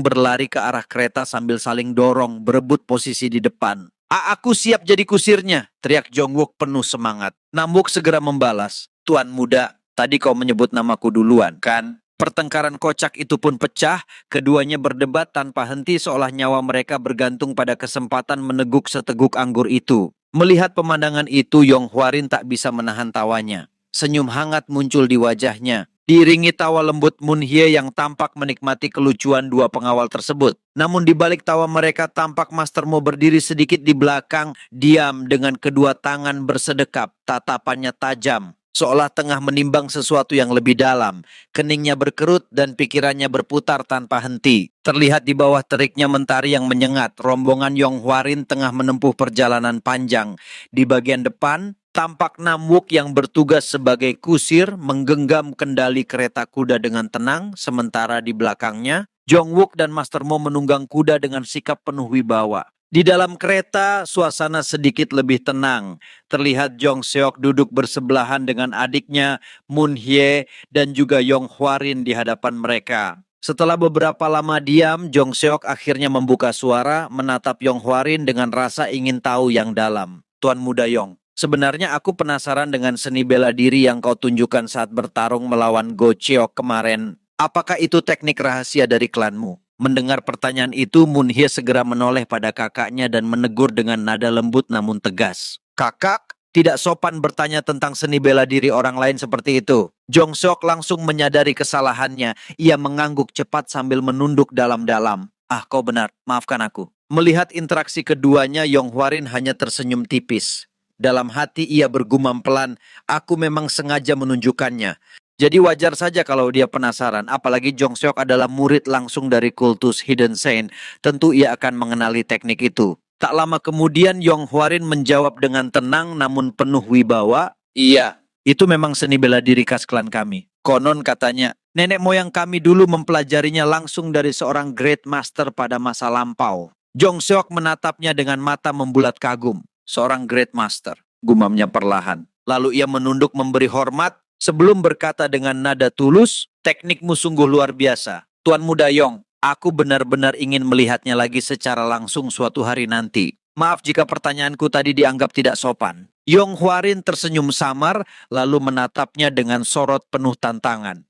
berlari ke arah kereta sambil saling dorong, berebut posisi di depan. Aku siap jadi kusirnya," teriak Jongwook penuh semangat. Namwook segera membalas, "Tuan muda, tadi kau menyebut namaku duluan, kan?" Pertengkaran kocak itu pun pecah, keduanya berdebat tanpa henti seolah nyawa mereka bergantung pada kesempatan meneguk seteguk anggur itu. Melihat pemandangan itu, Yong Hwarin tak bisa menahan tawanya. Senyum hangat muncul di wajahnya, diiringi tawa lembut Moon Hye yang tampak menikmati kelucuan dua pengawal tersebut. Namun di balik tawa mereka tampak Master Mo berdiri sedikit di belakang, diam dengan kedua tangan bersedekap, tatapannya tajam, seolah tengah menimbang sesuatu yang lebih dalam. Keningnya berkerut dan pikirannya berputar tanpa henti. Terlihat di bawah teriknya mentari yang menyengat, rombongan Yong Hwarin tengah menempuh perjalanan panjang. Di bagian depan, tampak Namwook yang bertugas sebagai kusir menggenggam kendali kereta kuda dengan tenang, sementara di belakangnya, Jongwook dan Master Mo menunggang kuda dengan sikap penuh wibawa. Di dalam kereta, suasana sedikit lebih tenang. Terlihat Jong Seok duduk bersebelahan dengan adiknya, Moon Hye, dan juga Yong Hwarin di hadapan mereka. Setelah beberapa lama diam, Jong Seok akhirnya membuka suara, menatap Yong Hwarin dengan rasa ingin tahu yang dalam. "Tuan muda Yong, sebenarnya aku penasaran dengan seni bela diri yang kau tunjukkan saat bertarung melawan Go Cheok kemarin. Apakah itu teknik rahasia dari klanmu?" Mendengar pertanyaan itu, Moon Hye segera menoleh pada kakaknya dan menegur dengan nada lembut namun tegas. "Kakak, tidak sopan bertanya tentang seni bela diri orang lain seperti itu." Jong Seok langsung menyadari kesalahannya. Ia mengangguk cepat sambil menunduk dalam-dalam. Kau benar, maafkan aku." Melihat interaksi keduanya, Yong Hwarin hanya tersenyum tipis. Dalam hati ia bergumam pelan, "Aku memang sengaja menunjukkannya." Jadi wajar saja kalau dia penasaran, apalagi Jong Seok adalah murid langsung dari kultus Hidden Saint. Tentu ia akan mengenali teknik itu. Tak lama kemudian Yong Hwarin menjawab dengan tenang namun penuh wibawa, "Iya, itu memang seni bela diri khas klan kami. Konon katanya, nenek moyang kami dulu mempelajarinya langsung dari seorang Great Master pada masa lampau." Jong Seok menatapnya dengan mata membulat kagum. "Seorang Great Master," gumamnya perlahan. Lalu ia menunduk memberi hormat, sebelum berkata dengan nada tulus, "Teknikmu sungguh luar biasa. Tuan muda Yong, aku benar-benar ingin melihatnya lagi secara langsung suatu hari nanti. Maaf jika pertanyaanku tadi dianggap tidak sopan." Yong Hwarin tersenyum samar, lalu menatapnya dengan sorot penuh tantangan.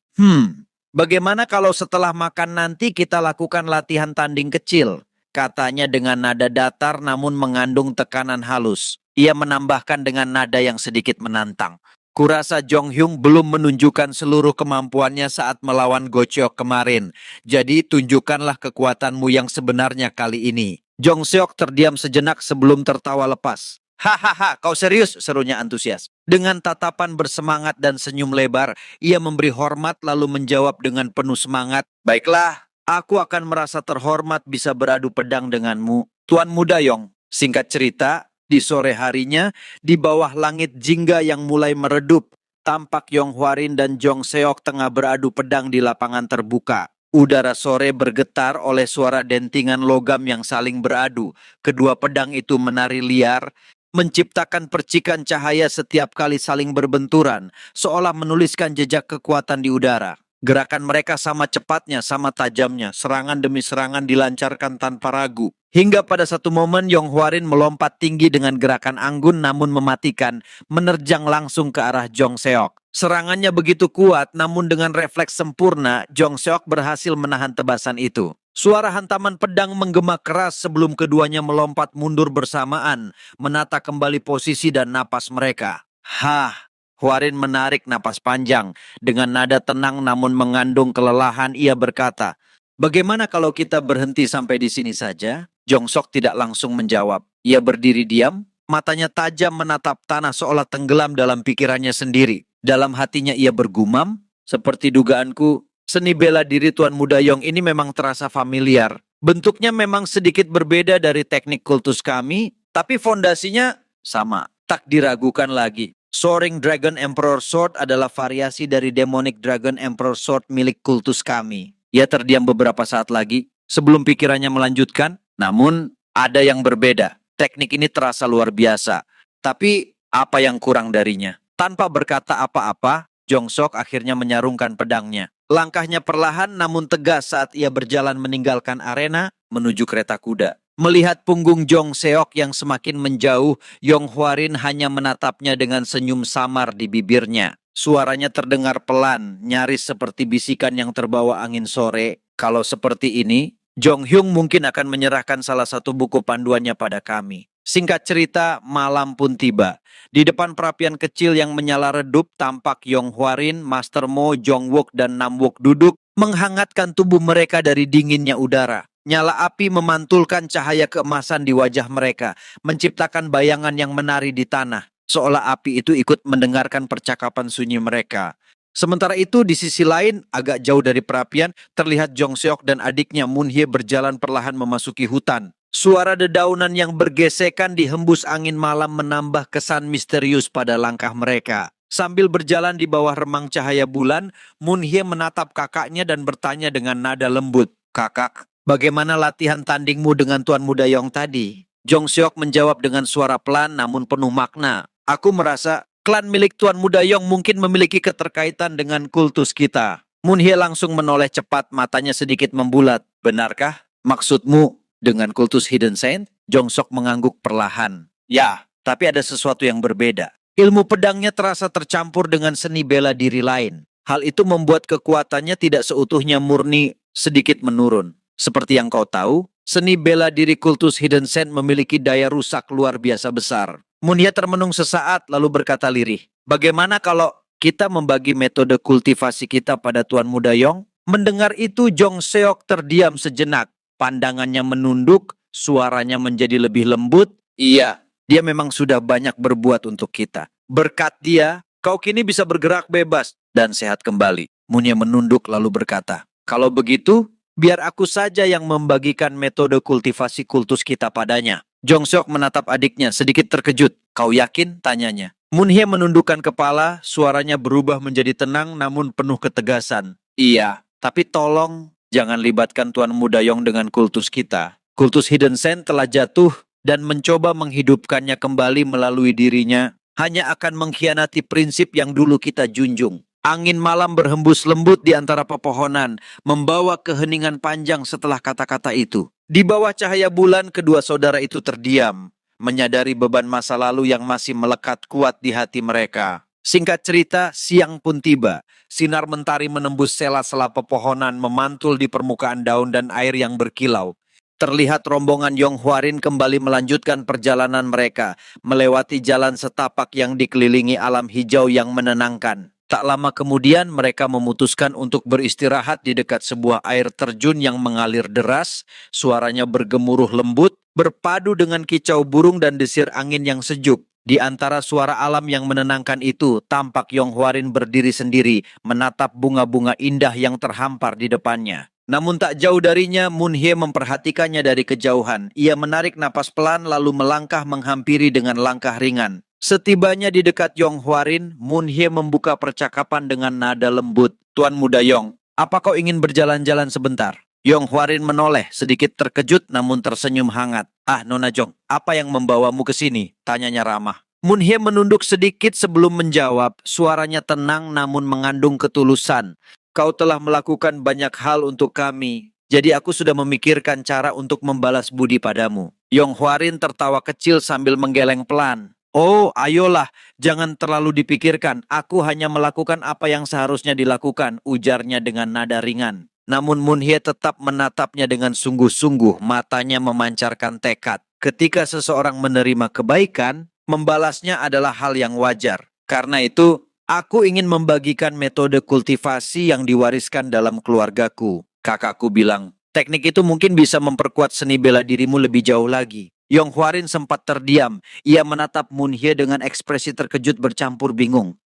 Bagaimana kalau setelah makan nanti kita lakukan latihan tanding kecil?" Katanya dengan nada datar namun mengandung tekanan halus. Ia menambahkan dengan nada yang sedikit menantang, "Kurasa Jong Hyung belum menunjukkan seluruh kemampuannya saat melawan Go Cheok kemarin. Jadi tunjukkanlah kekuatanmu yang sebenarnya kali ini." Jong Seok terdiam sejenak sebelum tertawa lepas. "Hahaha, kau serius?" serunya antusias. Dengan tatapan bersemangat dan senyum lebar, ia memberi hormat lalu menjawab dengan penuh semangat, "Baiklah, aku akan merasa terhormat bisa beradu pedang denganmu, Tuan muda Yong." Singkat cerita, di sore harinya, di bawah langit jingga yang mulai meredup, tampak Yong Hwarin dan Jong Seok tengah beradu pedang di lapangan terbuka. Udara sore bergetar oleh suara dentingan logam yang saling beradu. Kedua pedang itu menari liar, menciptakan percikan cahaya setiap kali saling berbenturan, seolah menuliskan jejak kekuatan di udara. Gerakan mereka sama cepatnya, sama tajamnya, serangan demi serangan dilancarkan tanpa ragu. Hingga pada satu momen Yong Hwarin melompat tinggi dengan gerakan anggun namun mematikan, menerjang langsung ke arah Jong Seok. Serangannya begitu kuat, namun dengan refleks sempurna, Jong Seok berhasil menahan tebasan itu. Suara hantaman pedang menggema keras sebelum keduanya melompat mundur bersamaan, menata kembali posisi dan napas mereka. Hah! Hwarin menarik napas panjang. Dengan nada tenang namun mengandung kelelahan, ia berkata, "Bagaimana kalau kita berhenti sampai di sini saja?" Jong Seok tidak langsung menjawab. Ia berdiri diam, matanya tajam menatap tanah seolah tenggelam dalam pikirannya sendiri. Dalam hatinya ia bergumam, "Seperti dugaanku, seni bela diri Tuan Muda Yong ini memang terasa familiar. Bentuknya memang sedikit berbeda dari teknik kultus kami, tapi fondasinya sama. Tak diragukan lagi. Soaring Dragon Emperor Sword adalah variasi dari Demonic Dragon Emperor Sword milik kultus kami." Ia terdiam beberapa saat lagi sebelum pikirannya melanjutkan. Namun ada yang berbeda. Teknik ini terasa luar biasa. Tapi apa yang kurang darinya? Tanpa berkata apa-apa, Jong Seok akhirnya menyarungkan pedangnya. Langkahnya perlahan namun tegas saat ia berjalan meninggalkan arena menuju kereta kuda. Melihat punggung Jong Seok yang semakin menjauh, Yong Hwarin hanya menatapnya dengan senyum samar di bibirnya. Suaranya terdengar pelan, nyaris seperti bisikan yang terbawa angin sore. "Kalau seperti ini, Jong Hyung mungkin akan menyerahkan salah satu buku panduannya pada kami." Singkat cerita, malam pun tiba. Di depan perapian kecil yang menyala redup, tampak Yong Hwarin, Master Mo, Jong Wook, dan Nam Wook duduk, menghangatkan tubuh mereka dari dinginnya udara. Nyala api memantulkan cahaya keemasan di wajah mereka, menciptakan bayangan yang menari di tanah, seolah api itu ikut mendengarkan percakapan sunyi mereka. Sementara itu, di sisi lain, agak jauh dari perapian, terlihat Jong Seok dan adiknya Moon Hye berjalan perlahan memasuki hutan. Suara dedaunan yang bergesekan dihembus angin malam menambah kesan misterius pada langkah mereka. Sambil berjalan di bawah remang cahaya bulan, Moon Hye menatap kakaknya dan bertanya dengan nada lembut, "Kakak, bagaimana latihan tandingmu dengan Tuan Muda Yong tadi?" Jong Seok menjawab dengan suara pelan namun penuh makna, "Aku merasa klan milik Tuan Muda Yong mungkin memiliki keterkaitan dengan kultus kita." Moon Hye langsung menoleh cepat, matanya sedikit membulat. "Benarkah? Maksudmu dengan kultus Hidden Saint?" Jong Seok mengangguk perlahan. "Ya, tapi ada sesuatu yang berbeda. Ilmu pedangnya terasa tercampur dengan seni bela diri lain. Hal itu membuat kekuatannya tidak seutuhnya murni, sedikit menurun. Seperti yang kau tahu, seni bela diri kultus Hidden Saint memiliki daya rusak luar biasa besar." Moon Hye termenung sesaat lalu berkata lirih, "Bagaimana kalau kita membagi metode kultivasi kita pada Tuan Muda Yong?" Mendengar itu Jong Seok terdiam sejenak. Pandangannya menunduk, suaranya menjadi lebih lembut. "Iya, dia memang sudah banyak berbuat untuk kita. Berkat dia, kau kini bisa bergerak bebas dan sehat kembali." Moon Hye menunduk lalu berkata, "Kalau begitu, biar aku saja yang membagikan metode kultivasi kultus kita padanya." Jong Seok menatap adiknya sedikit terkejut. "Kau yakin?" tanyanya. Moon Hye menundukkan kepala, suaranya berubah menjadi tenang namun penuh ketegasan. "Iya, tapi tolong jangan libatkan Tuan Muda Yong dengan kultus kita. Kultus Hidden Saint telah jatuh dan mencoba menghidupkannya kembali melalui dirinya hanya akan mengkhianati prinsip yang dulu kita junjung." Angin malam berhembus lembut di antara pepohonan, membawa keheningan panjang setelah kata-kata itu. Di bawah cahaya bulan, kedua saudara itu terdiam, menyadari beban masa lalu yang masih melekat kuat di hati mereka. Singkat cerita, siang pun tiba. Sinar mentari menembus sela-sela pepohonan, memantul di permukaan daun dan air yang berkilau. Terlihat rombongan Yong Hwarin kembali melanjutkan perjalanan mereka, melewati jalan setapak yang dikelilingi alam hijau yang menenangkan. Tak lama kemudian mereka memutuskan untuk beristirahat di dekat sebuah air terjun yang mengalir deras, suaranya bergemuruh lembut, berpadu dengan kicau burung dan desir angin yang sejuk. Di antara suara alam yang menenangkan itu, tampak Yong Hwarin berdiri sendiri, menatap bunga-bunga indah yang terhampar di depannya. Namun tak jauh darinya, Moon Hye memperhatikannya dari kejauhan. Ia menarik napas pelan lalu melangkah menghampiri dengan langkah ringan. Setibanya di dekat Yong Hwarin, Moon Hye membuka percakapan dengan nada lembut. Tuan Muda Yong, apa kau ingin berjalan-jalan sebentar? Yong Hwarin menoleh, sedikit terkejut namun tersenyum hangat. Ah, Nona Jong, apa yang membawamu ke sini? Tanyanya ramah. Moon Hye menunduk sedikit sebelum menjawab, suaranya tenang namun mengandung ketulusan. Kau telah melakukan banyak hal untuk kami, jadi aku sudah memikirkan cara untuk membalas budi padamu. Yong Hwarin tertawa kecil sambil menggeleng pelan. Oh, ayolah, jangan terlalu dipikirkan. Aku hanya melakukan apa yang seharusnya dilakukan, ujarnya dengan nada ringan. Namun Moon Hye tetap menatapnya dengan sungguh-sungguh, matanya memancarkan tekad. Ketika seseorang menerima kebaikan, membalasnya adalah hal yang wajar. Karena itu, aku ingin membagikan metode kultivasi yang diwariskan dalam keluargaku. Kakakku bilang, teknik itu mungkin bisa memperkuat seni bela dirimu lebih jauh lagi. Yong Hwarin sempat terdiam. Ia menatap Moon Hye dengan ekspresi terkejut bercampur bingung.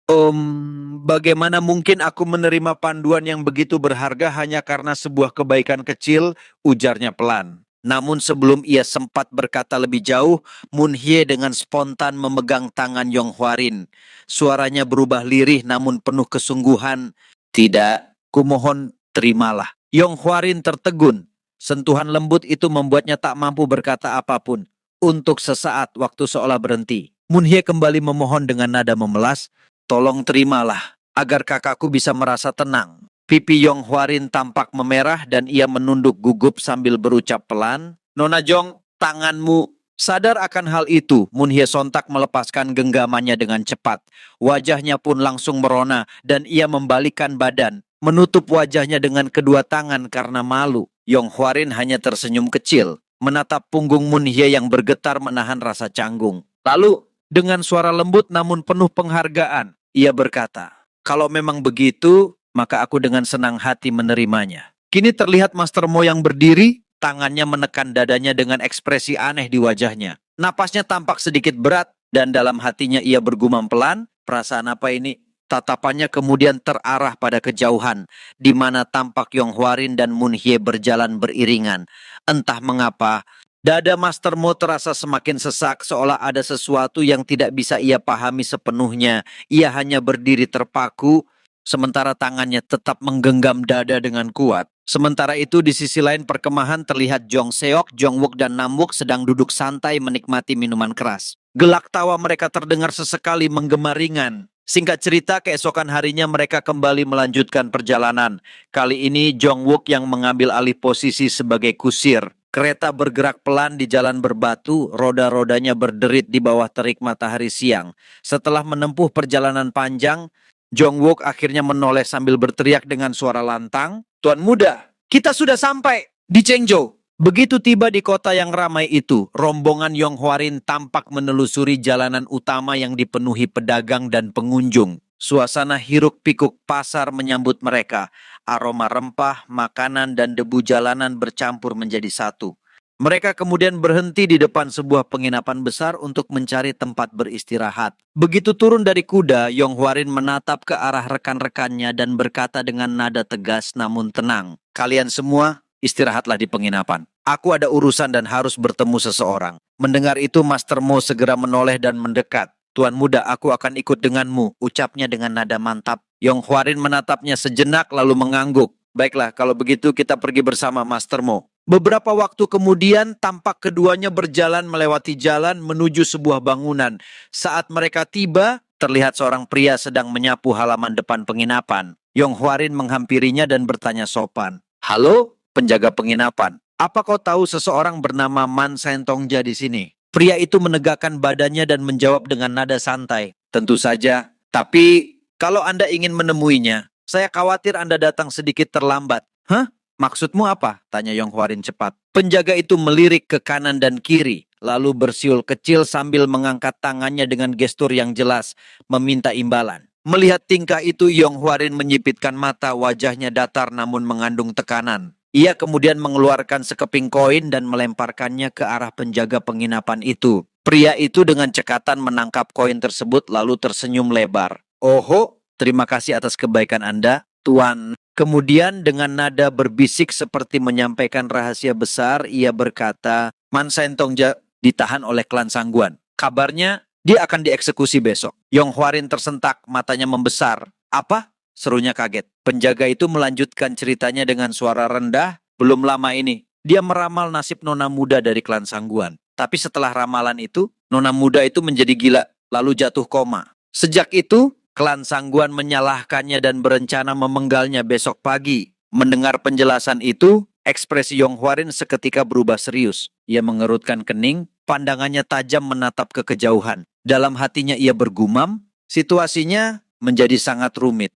Bagaimana mungkin aku menerima panduan yang begitu berharga hanya karena sebuah kebaikan kecil, ujarnya pelan. Namun sebelum ia sempat berkata lebih jauh, Moon Hye dengan spontan memegang tangan Yong Hwarin. Suaranya berubah lirih namun penuh kesungguhan. Tidak, kumohon terimalah. Yong Hwarin tertegun. Sentuhan lembut itu membuatnya tak mampu berkata apapun. Untuk sesaat waktu seolah berhenti. Moon Hye kembali memohon dengan nada memelas, tolong terimalah, agar kakakku bisa merasa tenang. Pipi Yong Hwarin tampak memerah dan ia menunduk gugup sambil berucap pelan, Nona Jong, tanganmu. Sadar akan hal itu, Moon Hye sontak melepaskan genggamannya dengan cepat. Wajahnya pun langsung merona dan ia membalikkan badan, menutup wajahnya dengan kedua tangan karena malu. Yong Hwarin hanya tersenyum kecil, menatap punggung Moon Hye yang bergetar menahan rasa canggung. Lalu, dengan suara lembut namun penuh penghargaan, ia berkata, kalau memang begitu, maka aku dengan senang hati menerimanya. Kini terlihat Master Mo yang berdiri, tangannya menekan dadanya dengan ekspresi aneh di wajahnya. Napasnya tampak sedikit berat, dan dalam hatinya ia bergumam pelan, perasaan apa ini? Tatapannya kemudian terarah pada kejauhan, di mana tampak Yong Hwarin dan Moon Hye berjalan beriringan. Entah mengapa, dada Master Mo terasa semakin sesak seolah ada sesuatu yang tidak bisa ia pahami sepenuhnya. Ia hanya berdiri terpaku, sementara tangannya tetap menggenggam dada dengan kuat. Sementara itu di sisi lain perkemahan terlihat Jong Seok, Jong Wook dan Nam Wook sedang duduk santai menikmati minuman keras. Gelak tawa mereka terdengar sesekali menggema ringan. Singkat cerita, keesokan harinya mereka kembali melanjutkan perjalanan. Kali ini Jong Wook yang mengambil alih posisi sebagai kusir. Kereta bergerak pelan di jalan berbatu, roda-rodanya berderit di bawah terik matahari siang. Setelah menempuh perjalanan panjang, Jong Wook akhirnya menoleh sambil berteriak dengan suara lantang, Tuan Muda, kita sudah sampai di Chengzhou. Begitu tiba di kota yang ramai itu, rombongan Yong Hwarin tampak menelusuri jalanan utama yang dipenuhi pedagang dan pengunjung. Suasana hiruk-pikuk pasar menyambut mereka. Aroma rempah, makanan, dan debu jalanan bercampur menjadi satu. Mereka kemudian berhenti di depan sebuah penginapan besar untuk mencari tempat beristirahat. Begitu turun dari kuda, Yong Hwarin menatap ke arah rekan-rekannya dan berkata dengan nada tegas namun tenang. Kalian semua istirahatlah di penginapan. Aku ada urusan dan harus bertemu seseorang. Mendengar itu, Master Mo segera menoleh dan mendekat. Tuan Muda, aku akan ikut denganmu, ucapnya dengan nada mantap. Yong Hwarin menatapnya sejenak lalu mengangguk. Baiklah, kalau begitu kita pergi bersama Master Mo. Beberapa waktu kemudian tampak keduanya berjalan melewati jalan menuju sebuah bangunan. Saat mereka tiba, terlihat seorang pria sedang menyapu halaman depan penginapan. Yong Hwarin menghampirinya dan bertanya sopan. Halo, penjaga penginapan. Apa kau tahu seseorang bernama Man Sentongja di sini? Pria itu menegakkan badannya dan menjawab dengan nada santai. Tentu saja, tapi kalau Anda ingin menemuinya, saya khawatir Anda datang sedikit terlambat. Hah? Maksudmu apa? Tanya Yong Hwarin cepat. Penjaga itu melirik ke kanan dan kiri, lalu bersiul kecil sambil mengangkat tangannya dengan gestur yang jelas, meminta imbalan. Melihat tingkah itu, Yong Hwarin menyipitkan mata, wajahnya datar namun mengandung tekanan. Ia kemudian mengeluarkan sekeping koin dan melemparkannya ke arah penjaga penginapan itu. Pria itu dengan cekatan menangkap koin tersebut lalu tersenyum lebar. Oho, terima kasih atas kebaikan Anda, Tuan. Kemudian dengan nada berbisik seperti menyampaikan rahasia besar, ia berkata, Man Sentongja ditahan oleh klan Sangguan. Kabarnya Dia akan dieksekusi besok. Yong Hwarin tersentak, matanya membesar. Apa? Serunya kaget. Penjaga itu melanjutkan ceritanya dengan suara rendah. Belum lama ini, dia meramal nasib nona muda dari klan Sangguan. Tapi setelah ramalan itu, nona muda itu menjadi gila, lalu jatuh koma. Sejak itu, klan Sangguan menyalahkannya dan berencana memenggalnya besok pagi. Mendengar penjelasan itu, ekspresi Yong Hwarin seketika berubah serius. Ia mengerutkan kening, pandangannya tajam menatap ke kejauhan. Dalam hatinya ia bergumam, situasinya menjadi sangat rumit.